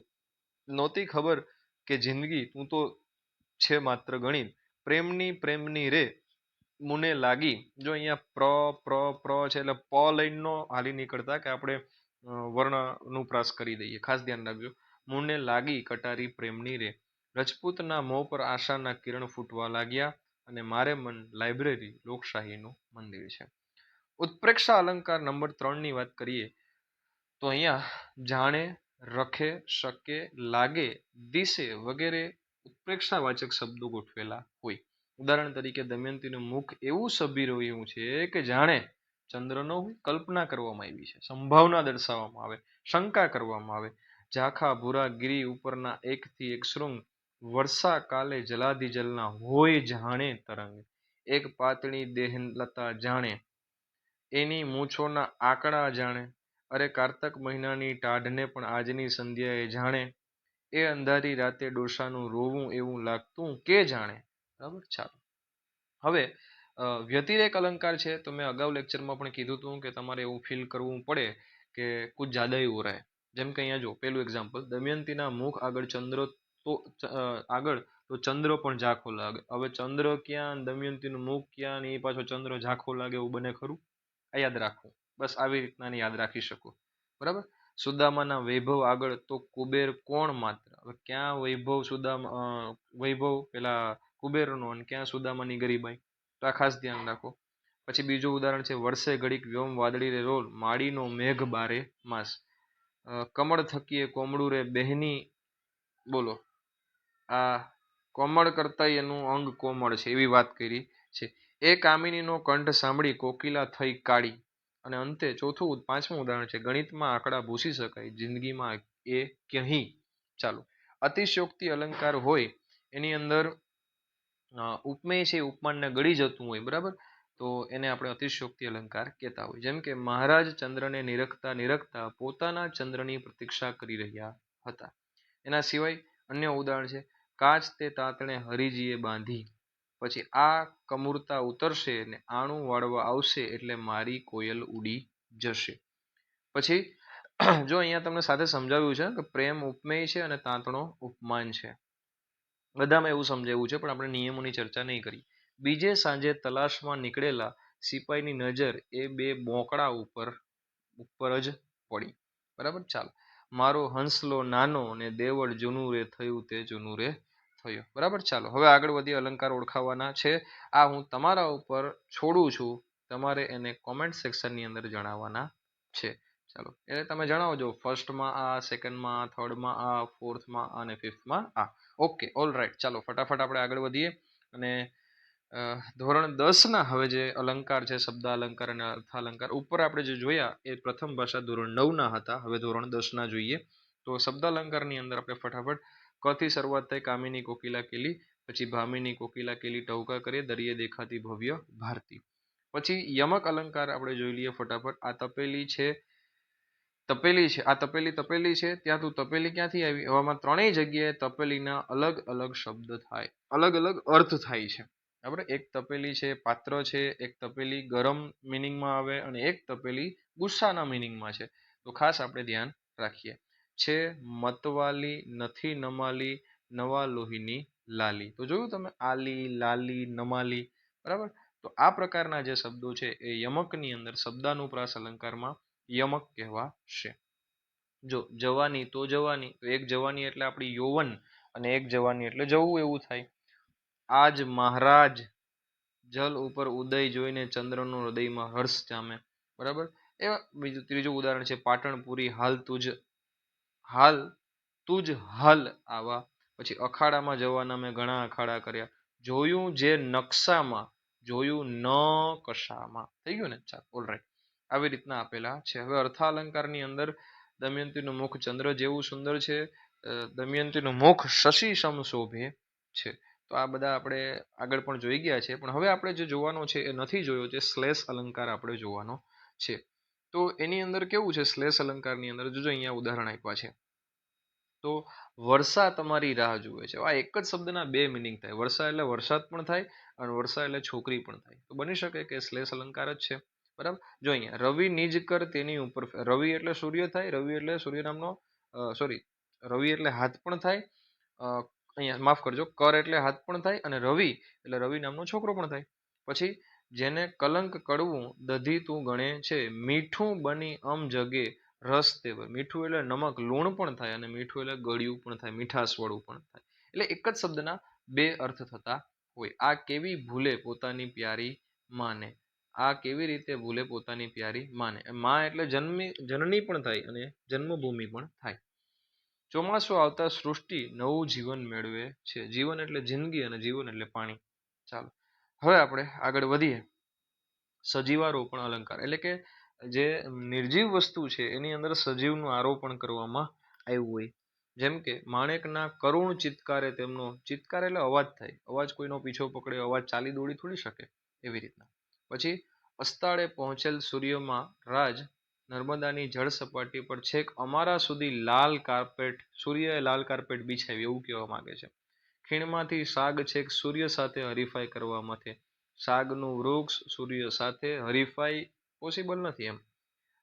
નહોતી ખબર કે જિંદગી તું તો છે માત્ર ગણિત, પ્રેમની રે મુને લાગી. જો અહીંયા પ્ર છે એટલે પ લઈને નો હાલી નીકળતા કે આપણે વર્ણનું પ્રાસ કરી દઈએ, ખાસ ધ્યાન રાખજો. મુને લાગી કટારી પ્રેમની રે, રજપૂતના મોં પર આશાના કિરણ ફૂટવા લાગ્યા, અને મારે મન લાઇબ્રેરી લોકશાહીનું મંદિર છે. ઉત્પ્રેક્ષા અલંકાર નંબર 3 ની વાત કરીએ તો અહીંયા જાણે, રખે, શકે, લાગે, દિશે વગેરે ઉત્પ્રેક્ષાવાચક શબ્દો ગોઠવેલા હોય. ઉદાહરણ તરીકે દમયંતીનું મુખ એવું સભી રહ્યું છે કે જાણે ચંદ્રનો કલ્પના કરવામાં આવી છે, સંભાવના દર્શાવવામાં આવે, શંકા કરવામાં આવે. ઝાખા ભૂરા ગિરી ઉપરના એકથી એક શૃંગ, વર્ષા કાલે જલાધિ જલના હોય જાણે તરંગ, એક પાતળી દેહલતા જાણે, એની મૂછોના આંકડા જાણે, અરે કારતક મહિનાની ટાઢને પણ આજની સંધ્યાએ જાણે, એ અંધારી રાતે ડોસાનું રોવું એવું લાગતું કે જાણે. બરાબર, ચાલો હવે વ્યતિરેક અલંકાર છે તો મેં અગાઉ લેક્ચરમાં પણ કીધું હતું કે તમારે એવું ફીલ કરવું પડે કે કુછ જ્યાદા હી હો રહા હે. જેમ કે અહીંયા જો પેલું એક્ઝામ્પલ, દમયંતીના મુખ આગળ ચંદ્ર તો આગળ તો ચંદ્ર પણ ઝાંખો લાગે. હવે ચંદ્ર ક્યાં, દમયંતીનું મુખ ક્યાં, ને એ પાછો ચંદ્ર ઝાંખો લાગે એવું બને ખરું? આ યાદ રાખવું, બસ આવી રીતના યાદ રાખી શકો. બરાબર, સુદામાના વૈભવ આગળ તો કુબેર કોણ માત્ર. હવે ક્યાં વૈભવ વૈભવ પેલા કુબેરનો અને ક્યાં સુદામાની ગરીબાઈ, તો આ ખાસ ધ્યાન રાખો. પછી બીજું ઉદાહરણ છે, વર્ષે ઘડીક વ્યોમ વાદળી રે રોલ, માડીનો મેઘ બારે માસ, કમળ થકીએ કોમળું રે બહેની, બોલો આ કોમળ કરતા એનું અંગ કોમળ છે એવી વાત કરી છે. એ કામિનીનો કંઠ સાંભળી કોકિલા થઈ કાળી. અને અંતે પાંચમું ઉદાહરણ છે, ગણિતમાં આંકડા ભૂસી શકાય, જિંદગીમાં એ ક્યાંય. ચાલો, અતિશયોક્તિ અલંકાર હોય એની અંદર ઉપમેય છે ઉપમાનને ગળી જતું હોય, બરાબર, તો એને આપણે અતિશયોક્તિ અલંકાર કહેતા હોય. જેમ કે મહારાજ ચંદ્રને નિરખતા નિરખતા પોતાના ચંદ્રની પ્રતીક્ષા કરી રહ્યા હતા. એના સિવાય અન્ય ઉદાહરણ છે, કાચ તે તાતણે હરિજીએ બાંધી, પછી આ કમૂરતા ઉતરશે ને આણું વાળવા આવશે એટલે મારી કોયલ ઉડી જશે. પછી જો અહીંયા તમને સાથે સમજાવ્યું છે કે પ્રેમ ઉપમેય છે અને તાંતણો ઉપમાન છે, બધામાં એવું સમજાવ્યું છે, પણ આપણે નિયમોની ચર્ચા નહીં કરી. બીજે સાંજે તલાશમાં નીકળેલા સિપાહીની નજર એ બે બોકડા ઉપર જ પડી. બરાબર, ચાલો, મારો હંસલો નાનો ને દેવળ જૂનું રે થયું તે જૂનું રે થયું. બરાબર, ચાલો હવે આગળ વધી અલંકાર ઓળખાવાના છે. આ હું તમારા ઉપર છોડું છું, તમારે એને કોમેન્ટ સેક્શનની અંદર જણાવવાના છે. ચાલો, એટલે તમે જણાવજો ફર્સ્ટમાં આ, સેકન્ડમાં, થર્ડમાં આ, ફોર્થમાં અને ફિફ્થમાં આ. ઓકે, ઓલ રાઈટ, ચાલો ફટાફટ આપણે આગળ વધીએ. અને ધોરણ 10ના હવે જે અલંકાર છે, શબ્દ અલંકાર અને અર્થાલંકાર, ઉપર આપણે જે જોયા એ પ્રથમ ભાષા ધોરણ 9ના હતા. હવે ધોરણ 10ના જોઈએ. તો શબ્દ અલંકારની અંદર આપણે ફટાફટ ક થી શરૂઆત થઈ, કામિની કોકિલા કેલી, પછી ભામિની કોકિલા કેલી ટહુકા કરે, દરિયે દેખાતી ભવ્ય ભારતી. પછી યમક અલંકાર આપણે જોઈ લઈએ ફટાફટ. આ તપેલી છે, આ તપેલી છે, ત્યાં તું તપેલી ક્યાંથી આવી. હવામાં ત્રણેય જગ્યાએ તપેલીના અલગ અલગ શબ્દ થાય, અલગ અલગ અર્થ થાય છે. બરાબર, એક તપેલી છે પાત્ર છે, એક તપેલી ગરમ મિનિંગમાં આવે અને એક તપેલી ગુસ્સાના મિનિંગમાં છે. તો ખાસ આપણે ધ્યાન રાખીએ. છે મતવાલી, નથી નમાલી, નવા લોહીની લાલી. તો જોયું તમે, આલી, લાલી, નમાલી. બરાબર, તો આ પ્રકારના જે શબ્દો છે એ યમકની અંદર શબ્દાનુપ્રાસ અલંકારમાં યમક કહેવાશે. જો જવાની તો જવાની, તો એક જવાની એટલે આપણી યૌવન અને એક જવાની એટલે જવું એવું થાય. આજ મહારાજ, જલ ઉપર ઉદય જોઈને ચંદ્રનો હૃદયમાં હર્ષ જામે. બરાબર, એવા ત્રીજું ઉદાહરણ છે, પાટણપુરી હાલ તુજ હાલ આવા. પછી અખાડામાં જવાના મેં ઘણા અખાડા કર્યા, જોયું જે નકશામાં, જોયું ન કશામાં. થઈ ગયું ને, ચાલો ઓલ રાઈટ, આવી રીતના આપેલા છે. હવે અર્થાલંકારની અંદર દમયંતીનું મુખ ચંદ્ર જેવું સુંદર છે, દમયંતીનું મુખ શશી સમ શોભે છે. તો આ બધા આપણે આગળ પણ જોઈ ગયા છે, પણ હવે આપણે જે જોવાનો છે એ નથી જોયો, જે શ્લેષ અલંકાર આપણે જોવાનો છે. તો એની અંદર કેવું છે, શ્લેષ અલંકારની અંદર જોજો અહીંયા ઉદાહરણ આપ્યા છે. તો વર્ષા તમારી રાહ જુએ છે. આ એક જ શબ્દના બે મિનિંગ થાય. વર્ષા એટલે વરસાદ પણ થાય અને વર્ષા એટલે છોકરી પણ થાય. તો બની શકે કે શ્લેષ અલંકાર જ છે. બરાબર. જો અહીંયા રવિ નિજ કર તેની ઉપર, રવિ એટલે સૂર્ય થાય, રવિ એટલે સૂર્ય નામનો સોરી રવિ એટલે હાથ પણ થાય, અહીંયા માફ કરજો, કર એટલે હાથ પણ થાય, અને રવિ એટલે રવિ નામનો છોકરો પણ થાય. પછી જેને કલંક કડવું દધી તું ગણે છે, મીઠું બની જગે રસ તેવ. મીઠું એટલે નમક, લૂણ પણ થાય, અને મીઠું એટલે ગળ્યું પણ થાય, મીઠાશ વાળું પણ થાય. એટલે એક જ શબ્દના બે અર્થ થતા હોય. આ કેવી ભૂલે પોતાની પ્યારી માને. આ કેવી રીતે ભૂલે પોતાની પ્યારી માને. માં એટલે જનની પણ થાય અને જન્મભૂમિ પણ થાય. ચોમાસું આવતા સૃષ્ટિ નવું જીવન મેળવે છે. જીવન એટલે જિંદગી અને જીવન એટલે પાણી. ચાલો હવે આપણે આગળ વધીએ. સજીવારોપણ અલંકાર એટલે કે જે નિર્જીવ વસ્તુ છે એની અંદર સજીવનું આરોપણ કરવામાં આવ્યું હોય. જેમ કે માણેકના કરુણ ચિત્કારે તેમનો, ચિત્કાર એટલે અવાજ થાય, અવાજ કોઈનો પીછો પકડે, અવાજ ચાલી દોડી થોડી શકે, એવી રીતના. પછી અસ્તાળે પહોંચેલ સૂર્યમાં રાજ નર્મદાની જળ સપાટી પર છેક અમારા સુધી લાલ કાર્પેટ, સૂર્યએ લાલ કાર્પેટ બિછાવી એવું કહેવા માંગે છે. ખીણમાંથી શાક છેક સૂર્ય સાથે હરીફાઈ કરવા મથે. શાકનું વૃક્ષ સૂર્ય સાથે હરીફાઈ પોસિબલ નથી એમ.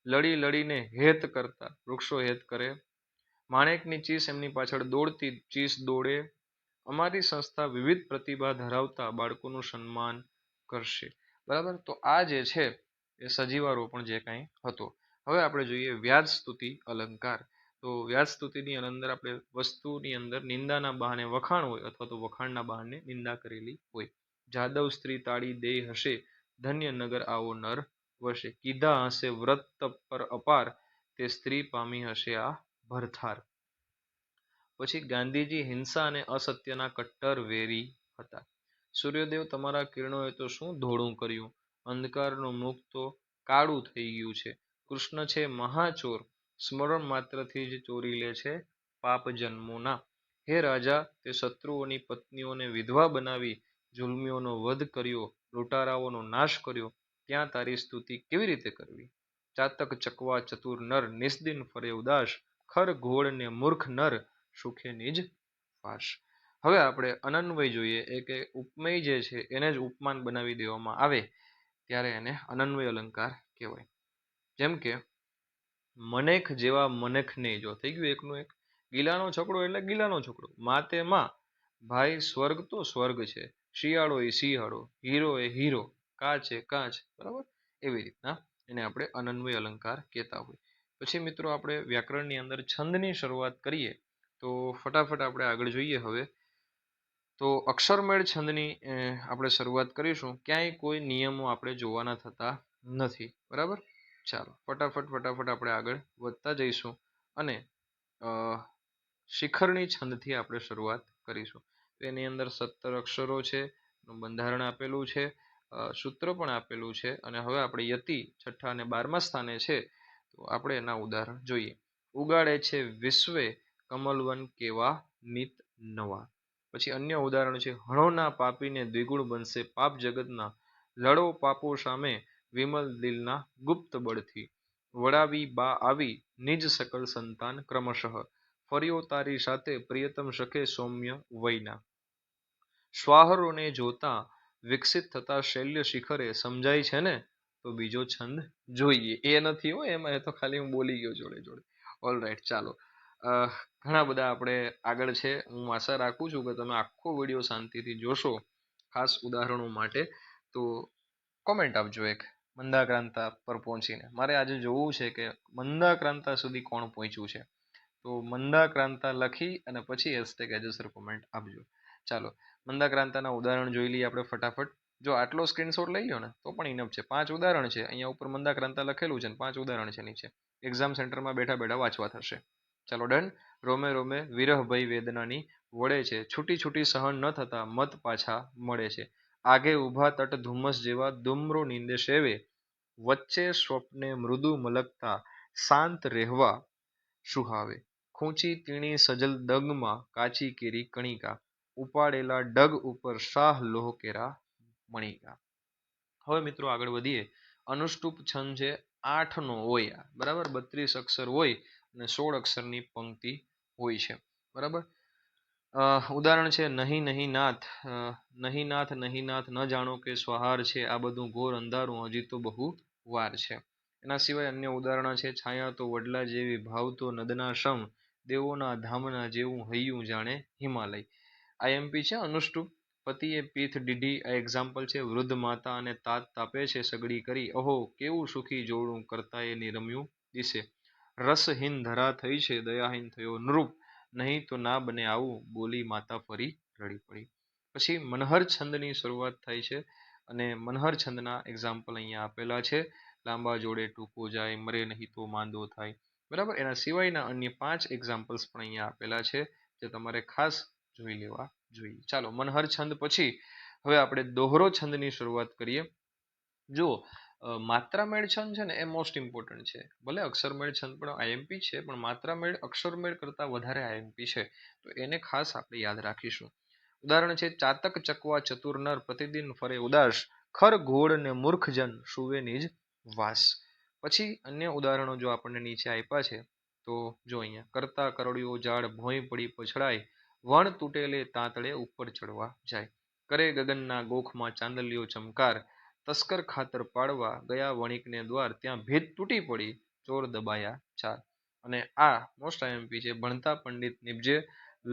લડી લડીને હેત કરતા, વૃક્ષો હેત કરે. માણેકની ચીસ એમની પાછળ દોડતી, ચીસ દોડે. અમારી સંસ્થા વિવિધ પ્રતિભા ધરાવતા બાળકોનું સન્માન કરશે. બરાબર. તો આ જે છે એ સજીવારોપણ જે કાંઈ હતો. હવે આપણે જોઈએ વ્યાજ સ્તુતિ અલંકાર. તો વ્યાજ સ્તુતિની અંદર આપણે વસ્તુની અંદર નિંદાના બહાને વખાણ હોય અથવા તો વખાણના બહાને નિંદા કરેલી હોય. જાદવ સ્ત્રી તાળી દે હશે, ધન્ય નગર આવો નર વસે. કીધા હશે વ્રત તપ પર અપાર, તે સ્ત્રી પામી હશે આ ભરથાર. પછી ગાંધીજી હિંસા અને અસત્યના કટ્ટર વેરી હતા. સૂર્યદેવ તમારા કિરણોએ તો શું ધોળું કર્યું, અંધકારનું મુખ તો કાળું થઈ ગયું છે. કૃષ્ણ છે મહાચોર, સ્મરણ માત્રથી જ ચોરી લે છે પાપ જન્મોના. હે રાજા, તે શત્રુઓની પત્નીઓને વિધવા બનાવી જુલ્મીઓનો વધ કર્યો, લૂંટારાઓનો નાશ કર્યો, ત્યાં તારી સ્તુતિ કેવી રીતે કરવી. ચાતક ચકવા ચતુર નર, નિસ્દિન ફરે ઉદાસ, ખર ઘોળ ને મૂર્ખ નર, સુખે નિજ વાસ. હવે આપણે અનન્વય જોઈએ. એ કે ઉપમેય જે છે એને જ ઉપમાન બનાવી દેવામાં આવે ત્યારે એને અનન્વય અલંકાર કહેવાય. જેમ કે મનેખ જેવા મનેખને, જો થઈ ગયું એકનું એક. ગીલાનો છકડો એટલે ગીલાનો છકડો. માતે માં, ભાઈ સ્વર્ગ તો સ્વર્ગ છે, શિયાળો એ શિયાળો, હીરો એ હીરો, કાચ એ કાચ. બરાબર. એવી રીતના એને આપણે અનન્વય અલંકાર કહેતા હોય. પછી મિત્રો આપણે વ્યાકરણની અંદર છંદની શરૂઆત કરીએ તો ફટાફટ આપણે આગળ જોઈએ. હવે તો અક્ષરમેળ છંદની આપણે શરૂઆત કરીશું. ક્યાંય કોઈ નિયમો આપણે જોવાના થતા નથી. બરાબર. ચાલો ફટાફટ આપણે આગળ વધતા જઈશું અને શિખરણી છંદથી આપણે શરૂઆત કરીશું. એની અંદર 17 અક્ષરો છે, બંધારણ આપેલું છે, સૂત્ર પણ આપેલું છે, અને હવે આપણે યતિ છઠ્ઠા અને 12મા સ્થાને છે. તો આપણે એના ઉદાહરણ જોઈએ. ઉગાડે છે વિશ્વે કમલવન કેવા નિત નવા. પછી અન્ય ઉદાહરણ છે હણોના પાપીને દ્વિગુણ બનશે પાપ જગતના, લડો પાપો સામે વિમલ દિલના ગુપ્ત બળથી. વડાવી બા આવી નિજ સકલ સંતાન ક્રમશઃ, ફર્યો તારી સાથે પ્રિયતમ સખે સૌમ્ય વયના. સ્વાહરોને જોતા વિકસિત થતા શૈલ્ય શિખરે, સમજાય છે ને તો બીજો છંદ જોઈએ. એ નથી હો એમાં, એ તો ખાલી હું બોલી ગયો જોડે જોડે. All right. ચાલો ઘણા બધા આપણે આગળ છે. હું આશા રાખું છું કે તમે આખો વિડીયો શાંતિથી જોશો, ખાસ ઉદાહરણો માટે. તો કોમેન્ટ આપજો એક મંદાક્રાંતા પર પહોંચીને. મારે આજે જોવું છે કે મંદાક્રાંતા સુધી કોણ પહોંચ્યું છે. તો મંદાક્રાંતા લખી અને પછી #એજસર કોમેન્ટ આપજો. ચાલો મંદાક્રાંતાના ઉદાહરણ જોઈ લઈએ આપણે ફટાફટ. જો આટલો સ્ક્રીનશોટ લઈ લો ને તો પણ ઇનફ છે. 5 ઉદાહરણ છે. અહીંયા ઉપર મંદાક્રાંતા લખેલું છે અને 5 ઉદાહરણ છે નીચે. એક્ઝામ સેન્ટરમાં બેઠા બેઠા વાંચવા થશે. ચાલો ડન. રોમે રોમે વિરહ ભય વેદનાની વળે છે, છૂટી છૂટી સહન ન થતા મત પાછા મળે છે. આગે ઊભા તટ ધુમ્મસ જેવા દુમરો નીંદે સેવે, વચ્ચે સ્વપ્ને મૃદુ મલકતા શાંત રહેવા સુહાવે. ખૂંચી તીણી સજલ દગમાં કાચી કેરી કણિકા, ઉપાડેલા ડગ ઉપર શાહ લોહ કેરા મણિકા. હવે મિત્રો આગળ વધીએ. અનુષ્ટુપ છંદ છે 8 નો હોય, બરાબર, 32 અક્ષર હોય અને 16 અક્ષરની પંક્તિ હોય છે, બરાબર. ઉદાહરણ છે નહીં નહીં નાથ, નહીં નાથ નહીં નાથ, ન જાણો કે સ્વહાર છે, આ બધું ઘોર અંધારું, હજી તો બહુ વાર છે. એના સિવાય અન્ય ઉદાહરણ છે છાયા તો વડલા જેવી, ભાવતો નદના સમ, દેવોના ધામના જેવું હૈયું જાણે હિમાલય. આઈએમપી છે અનુષ્ટુપ. પતિએ પીઠ દીધી, આ એક્ઝામ્પલ છે. વૃદ્ધ માતા અને તાત તાપે છે સગડી કરી, અહો કેવું સુખી જોડું કરતા એ નિરમ્યું દિશે. રસહીન ધરા થઈ છે, દયાહીન થયો નૃપ, નહીં તો ના બને આવું, બોલી માતા ફરી રડી પડી. પછી મનહર છંદની શરૂઆત થાય છે અને મનહર છંદના એક્ઝામ્પલ અહીંયા આપેલા છે. લાંબા જોડે ટૂંકો જાય, મરે નહીં તો માંદો થાય, બરાબર. એના સિવાયના અન્ય 5 એક્ઝામ્પલ્સ પણ અહીંયા આપેલા છે, જે તમારે ખાસ જોઈ લેવા જોઈએ. ચાલો, મનહર છંદ પછી હવે આપણે દોહરો છંદની શરૂઆત કરીએ. જો માત્રામેળ છંદ છે ને એ મોસ્ટ ઇમ્પોર્ટન્ટ છે. ભલે અક્ષરમેળ છંદ પણ આઈએમપી છે, પણ માત્રામેળ અક્ષરમેળ કરતા વધારે આઈએમપી છે, તો એને ખાસ આપણે યાદ રાખીશું. ઉદાહરણ છે ચાતક ચકવા ચતુર નર, પ્રતિદિન ફરે ઉદાસ, ખર ઘોડ ને મૂર્ખજન સુવે નિજ વાસ. પછી અન્ય ઉદાહરણો જો આપણને નીચે આપ્યા છે, તો જો અહીંયા કરતા કરડિયો ઝાડ, ભોંય પડી પછડાય, વણ તૂટેલે તાંતળે ઉપર ચડવા જાય, કરે ગગનના ગોખમાં ચાંદલિયો ચમકાર, તસ્કર ખાતર પાડવા ગયા વણિકને દ્વાર, ત્યાં ભેદ તૂટી પડી, ચોર દબાયા ચાર. અને આ મોસ્ટ આઈએમપી છે. ભણતા પંડિત નિપજે,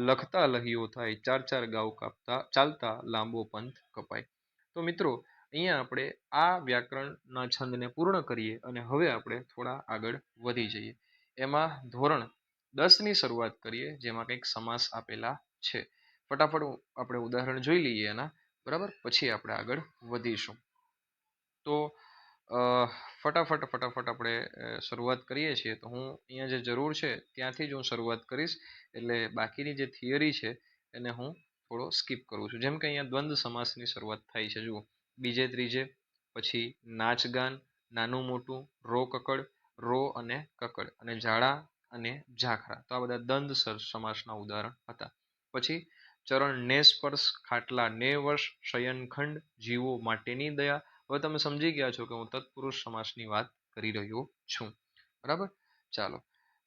લખતા લહિયો થાય, ચાર ચાર ગાઉ કાપતા ચાલતા લાંબો પંથ કપાય. તો મિત્રો અહીંયા આપણે આ વ્યાકરણના છંદને પૂર્ણ કરીએ અને હવે આપણે થોડા આગળ વધી જઈએ. એમાં ધોરણ 10 ની શરૂઆત કરીએ, જેમાં કંઈક સમાસ આપેલા છે. ફટાફટ આપણે ઉદાહરણ જોઈ લઈએ એના, બરાબર, પછી આપણે આગળ વધીશું. તો ફટાફટ આપણે શરૂઆત કરીએ છીએ. તો હું અહીંયા જે જરૂર છે ત્યાંથી જ હું શરૂઆત કરીશ, એટલે બાકીની જે થિયરી છે એને હું થોડો સ્કીપ કરું છું. જેમ કે અહીંયા દ્વંદ્વ સમાસની શરૂઆત થાય છે. જુઓ, બીજે ત્રીજે, પછી નાચ ગાન, નાનું મોટું, રો કકડ, રો અને કકડ, અને ઝાડા અને ઝાખરા. તો આ બધા દ્વંદ્વ સમાસના ઉદાહરણ હતા. પછી ચરણ ને સ્પર્શ, ખાટલા ને વર્ષ, શયનખંડ, જીવો માટેની દયા. હવે તમે સમજી ગયા છો કે હું તત્પુરુષ સમાસની વાત કરી રહ્યો છું, બરાબર. ચાલો,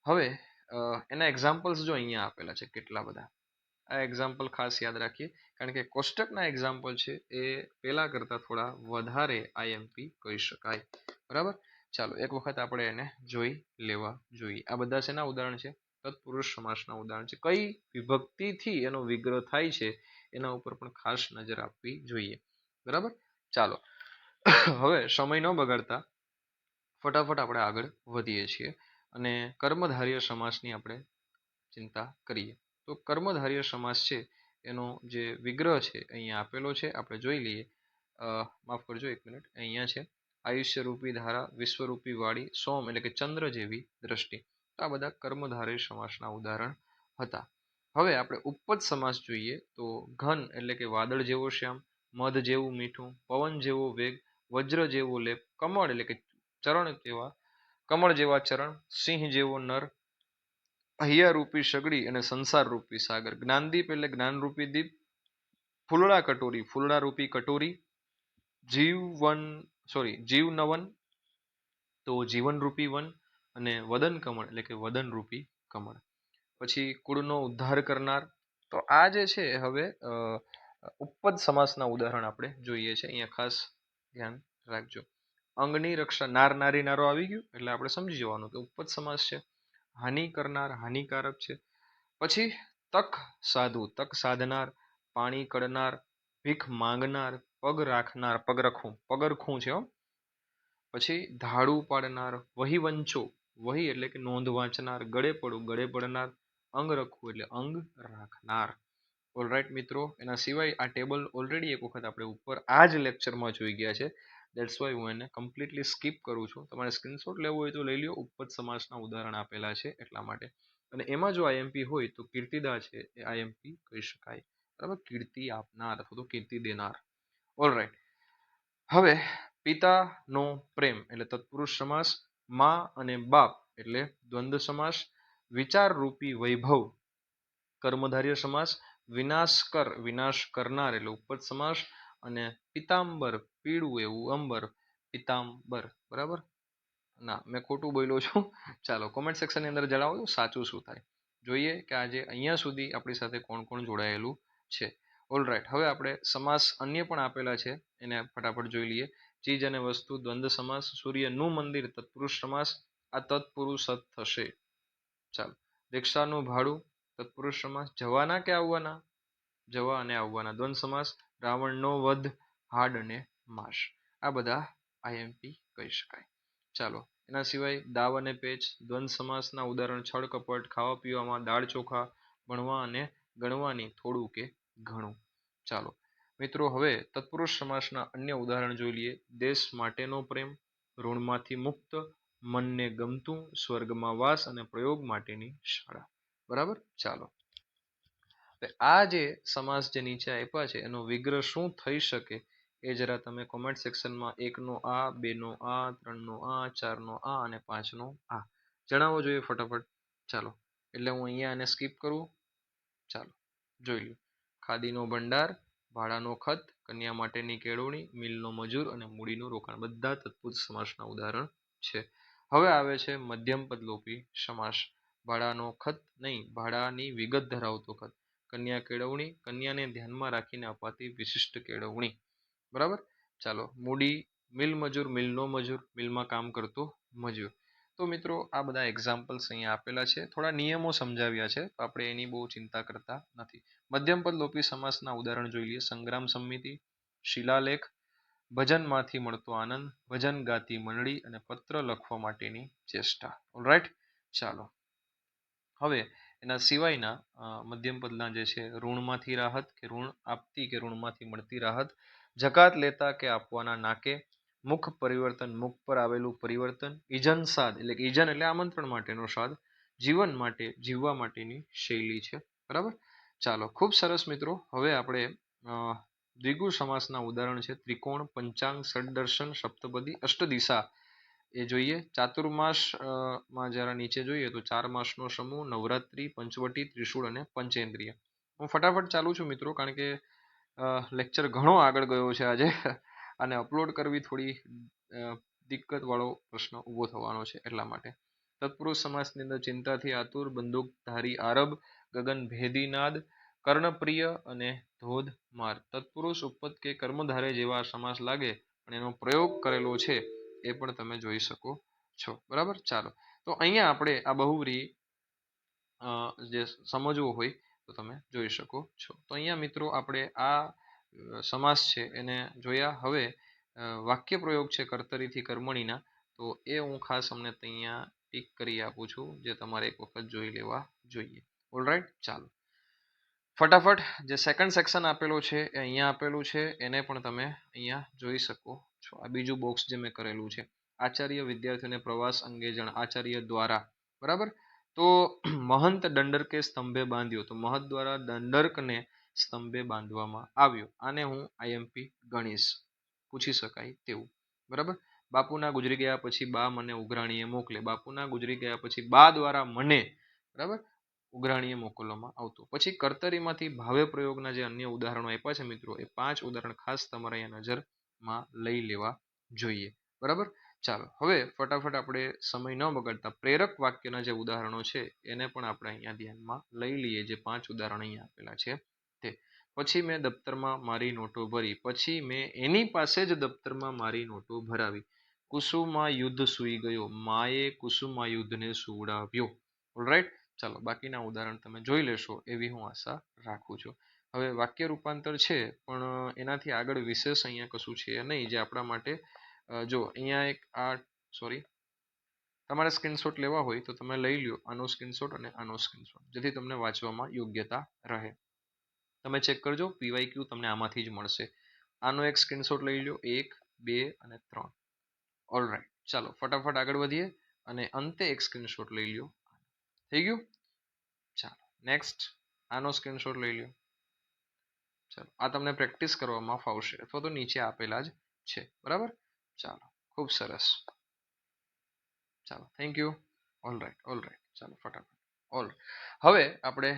હવે એના એક્ઝામ્પલ્સ જો અહીંયા આપેલા છે કેટલા બધા. આ એક્ઝામ્પલ ખાસ યાદ રાખીએ, કારણ કે કોષ્ટકના એક્ઝામ્પલ છે એ પેલા કરતા થોડા વધારે આઈએમપી કહી શકાય, બરાબર. ચાલો, એક વખત આપણે એને જોઈ લેવા જોઈએ. આ બધા શેના ઉદાહરણ છે? તત્પુરુષ સમાસના ઉદાહરણ છે. કઈ વિભક્તિથી એનો વિગ્રહ થાય છે એના ઉપર પણ ખાસ નજર આપવી જોઈએ, બરાબર. ચાલો, હવે સમય ન બગાડતા ફટાફટ આપણે આગળ વધીએ છીએ અને કર્મધારય સમાસની આપણે ચિંતા કરીએ. તો કર્મધારય સમાસ છે એનો જે વિગ્રહ છે અહીંયા આપેલો છે, આપણે જોઈ લઈએ. માફ કરજો, એક મિનિટ, અહીંયા છે. આયુષ્ય રૂપી ધારા, વિશ્વરૂપી વાળી, સોમ એટલે કે ચંદ્ર જેવી દ્રષ્ટિ. આ બધા કર્મધારય સમાસના ઉદાહરણ હતા. હવે આપણે ઉપપદ સમાસ જોઈએ. તો ઘન એટલે કે વાદળ જેવો શ્યામ, મધ જેવું મીઠું, પવન જેવો વેગ, વજ્ર જેવો લેપ, કમળ એટલે કે ચરણ જેવા, કમળ જેવા ચરણ, સિંહ જેવો નર, અહિયા રૂપી સગડી અને સંસાર રૂપી સાગર, જ્ઞાનદીપ એટલે જ્ઞાનરૂપી દીપ, ફૂલડા કટોરી, ફૂલડા રૂપી કટોરી, જીવનવન તો જીવનરૂપી વન, અને વદન કમળ એટલે કે વદનરૂપી કમળ. પછી કુળનો ઉદ્ધાર કરનાર. તો આ જે છે હવે ઉપપદ સમાસના ઉદાહરણ આપણે જોઈએ છે. અહીંયા ખાસ ધ્યાન રાખજો. અંગની રક્ષા, નાર નારી નારો આવી ગયું એટલે આપણે સમજી જવાનું કે ઉપપદ સમાસ છે. હાનિ કરનાર, હાનિકારક છે. પછી તક સાધુ, તક સાધનાર, પાણી કડનાર, ભીખ માંગનાર, પગ રાખનાર, પગરખું છે. પછી ધાડું પાડનાર, વહી વંચો, વહી એટલે કે નોંધ વાંચનાર, ગળે પડું, ગળે પડનાર, અંગ રખવું એટલે અંગ રાખનાર. ઓલરાઈટ મિત્રો, એના સિવાય આ ટેબલ ઓલરેડી એક વખત આપણે ઉપર આ જ લેક્ચરમાં જોઈ ગયા છે. દેટ્સ વાય હું એને કમ્પ્લીટલી સ્કીપ કરું છું. તમારે સ્ક્રીનશોટ લેવો હોય તો લઈ લો, ઉપપદ સમાસના ઉદાહરણ આપેલા છે એટલા માટે. અને એમાં જો આઈએમપી હોય તો કીર્તિદા છે એ આઈએમપી કહી શકાય, બરાબર. કીર્તિ આપનાર અથવા તો કીર્તિ દેનાર. ઓલરાઈટ, હવે પિતાનો પ્રેમ એટલે તત્પુરુષ સમાસ, મા અને બાપ એટલે દ્વંદ્વ સમાસ, વિચાર રૂપી વૈભવ કર્મધારય સમાસ, વિનાશકર વિનાશ કરનાર એટલે ઉપપદ સમાસ, અને પિતાંબર પીળું એવું અંબર પિતાંબર. બરાબર? ના, મેં ખોટું બોલ્યો છું. ચાલો કોમેન્ટ સેક્શનની અંદર જણાવો સાચું શું થાય. જોઈએ કે આજે અહીંયા સુધી આપણી સાથે કોણ કોણ જોડાયેલું છે. ઓલરાઈટ, હવે આપણે સમાસ અન્ય પણ આપેલા છે, એને ફટાફટ જોઈ લઈએ. ચીજ અને વસ્તુ દ્વંદ્વ સમાસ, સૂર્યનું મંદિર તત્પુરુષ સમાસ, આ તત્પુરુષ થશે. ચાલો, રિક્ષાનું ભાડું તત્પુરુષ સમાસ, જવાના કે આવવાના, જવા અને આવવાના દ્વંદ્વ સમાસ, રાવણનો વધ હાડ અને માંસ. આ બધા આઈએમપી કહી શકાય. ચાલો, એના સિવાય દાવ અને પેચ દ્વંદ્વ સમાસના ઉદાહરણ છળ કપટ, ખાવા પીવામાં, દાળ ચોખા, ભણવા અને ગણવાની, થોડું કે ઘણું. ચાલો મિત્રો, હવે તત્પુરુષ સમાસના અન્ય ઉદાહરણ જોઈ લઈએ. દેશ માટેનો પ્રેમ, ઋણમાંથી મુક્ત, મનને ગમતું, સ્વર્ગમાં વાસ અને પ્રયોગ માટેની શાળા. બરાબર? ચાલો, આ જે સમાસ જે નીચે આપ્યા છે એનો વિગ્રહ શું થઈ શકે એ જરા તમે કોમેન્ટ સેક્શનમાં 1 નો આ, 2 નો આ, 3 નો આ, 4 નો આ અને 5 નો આ જણાવવો જોઈએ ફટાફટ. ચાલો, એટલે હું અહીંયા આને સ્કીપ કરું. ચાલો જોઈ લો. ખાદીનો ભંડાર, ભાડાનો ખત, કન્યા માટેની કેળવણી, મિલનો મજૂર અને મૂડીનું રોકાણ બધા તત્પુરુષ સમાસના ઉદાહરણ છે. હવે આવે છે મધ્યમ પદલોપી સમાસ. ભાડાનો ખત નહીં, ભાડાની વિગત ધરાવતો ખત, કન્યા કેળવણી, કન્યાને ધ્યાનમાં રાખીને અપાતી વિશિષ્ટ કેળવણી. બરાબર? ચાલો, મૂડી, મિલ મજૂર, મિલનો મજૂર, મિલમાં કામ કરતો મજૂર. તો મિત્રો, આ બધા એક્ઝામ્પલ્સ અહીંયા આપેલા છે. થોડા નિયમો સમજાવ્યા છે, તો આપણે એની બહુ ચિંતા કરતા નથી. મધ્યમ પદ લોપી સમાસના ઉદાહરણ જોઈ લઈએ. સંગ્રામ સમિતિ, શિલાલેખ, ભજનમાંથી મળતો આનંદ, ભજન ગાતી મંડળી અને પત્ર લખવા માટેની ચેષ્ટા. ઓલરાઈટ, ચાલો. હવે એના સિવાયના મધ્યમ પદના જે છે, ઋણમાંથી રાહત કે ઋણ આપતી કે ઋણમાંથી મળતી રાહત, જકાત લેતા કે આપવાના નાકે, મુખ પરિવર્તન, મુખ પર આવેલું પરિવર્તન, ઈજન સાદ એટલે કે ઈજન એટલે આમંત્રણ માટેનો સાદ, જીવન માટે જીવવા માટેની શૈલી છે. બરાબર? ચાલો, ખૂબ સરસ મિત્રો. હવે આપણે દ્વિગુ સમાસના ઉદાહરણ છે. ત્રિકોણ, પંચાંગ, ષડદર્શન, સપ્તપદી, અષ્ટદિશા એ જોઈએ. ચાતુર્માસ માં જરા નીચે જોઈએ તો 4 માસનો સમૂહ, નવરાત્રી, પંચવટી, ત્રિશૂળ અને પંચેન્દ્રિય. હું ફટાફટ ચાલુ છું મિત્રો, કારણ કે લેક્ચર ઘણો આગળ ગયો છે આજે અને અપલોડ કરવી થોડી દિક્કત વાળો પ્રશ્ન ઊભો થવાનો છે, એટલા માટે. તત્પુરુષ સમાસની અંદર ચિંતાથી આતુર, બંદૂકધારી આરબ, ગગન ભેદી નાદ, કર્ણપ્રિય અને ધોધમાર. તત્પુરુષ, ઉપપદ કે કર્મધારે જેવા સમાસ લાગે પણ એનો પ્રયોગ કરેલો છે એ પણ તમે જોઈ શકો છો. બરાબર? ચાલો, તો અહીંયા આપણે આ બહુવ્રીહી જે સમજવું હોય તો તમે જોઈ શકો છો. તો અહીંયા મિત્રો આપણે આ સમાસ છે એને જોયા. હવે વાક્ય પ્રયોગ છે કર્તરીથી કર્મણીના, તો એ હું ખાસ અમને અહીંયા ટીક કરી આપું છું, જે તમારે એક વખત જોઈ લેવા જોઈએ. ઓલરાઈટ, ચાલો ફટાફટ જે સેકન્ડ સેક્શન આપેલો છે એ અહીંયા આપેલું છે, એને પણ તમે અહીંયા જોઈ શકો છો. આ બીજું બોક્સ જે મેં કરેલું છે. આચાર્ય વિદ્યાર્થીઓને પ્રવાસ અંગે જણ આચાર્ય દ્વારા. બરાબર? તો મહંત દંડરકે સ્તંભે બાંધ્યો, તો મહંત દ્વારા દંડર્કને સ્તંભે બાંધવામાં આવ્યો. આને હું આઈએમપી ગણીશ, પૂછી શકાય તેવું. બરાબર? બાપુના ગુજરી ગયા પછી બા મને ઉઘરાણીએ મોકલે. બાપુના ગુજરી ગયા પછી બા દ્વારા મને, બરાબર, ઉઘરાણીએ મોકલવામાં આવતું. પછી કર્તરીમાંથી ભાવે પ્રયોગના જે અન્ય ઉદાહરણો આપ્યા છે મિત્રો, એ 5 ઉદાહરણ ખાસ તમારે અહીંયા નજરમાં લઈ લેવા જોઈએ. બરાબર? ચાલો, હવે ફટાફટ આપણે સમય ન બગાડતા પ્રેરક વાક્યના જે ઉદાહરણો છે એને પણ આપણે અહીંયા ધ્યાનમાં લઈ લઈએ. જે 5 ઉદાહરણ અહીંયા આપેલા છે તે. પછી મેં દફતરમાં મારી નોટો ભરી, પછી મેં એની પાસે જ દફતરમાં મારી નોટો ભરાવી. કુસુમમાં યુદ્ધ સૂઈ ગયો, માએ કુસુમમાં યુદ્ધને સુવડાવ્યો. ઓલરાઈટ, ચાલો બાકીના ઉદાહરણ તમે જોઈ લેશો એવી હું આશા રાખું છું. હવે વાક્ય રૂપાંતર છે, પણ એનાથી આગળ વિશેષ અહીંયા કશું છે નહીં જે આપણા માટે. જો અહીંયા એક આ સોરી, તમારે સ્ક્રીનશોટ લેવા હોય તો તમે લઈ લ્યો આનો સ્ક્રીનશોટ અને આનો સ્ક્રીનશોટ, જેથી તમને વાંચવામાં યોગ્યતા રહે. તમે ચેક કરજો, પીવાયક્યુ તમને આમાંથી જ મળશે. આનો એક સ્ક્રીનશોટ લઈ લો, 1, 2 અને 3. ઓલરાઈટ, ચાલો ફટાફટ આગળ વધીએ અને અંતે એક સ્ક્રીનશોટ લઈ લ્યો. થઈ ગયું? ચાલો નેક્સ્ટ, આનો સ્ક્રીનશોટ લઈ લ્યો. ચાલો, આ તમને પ્રેક્ટિસ કરવામાં ફાવશે, અથવા તો નીચે આપેલા જ છે. બરાબર? ચાલો, ખૂબ સરસ. ચાલો, થેન્ક યુ. ઓલરાઈટ, ચાલો ફટાફટ. ઓલરાઈટ, હવે આપણે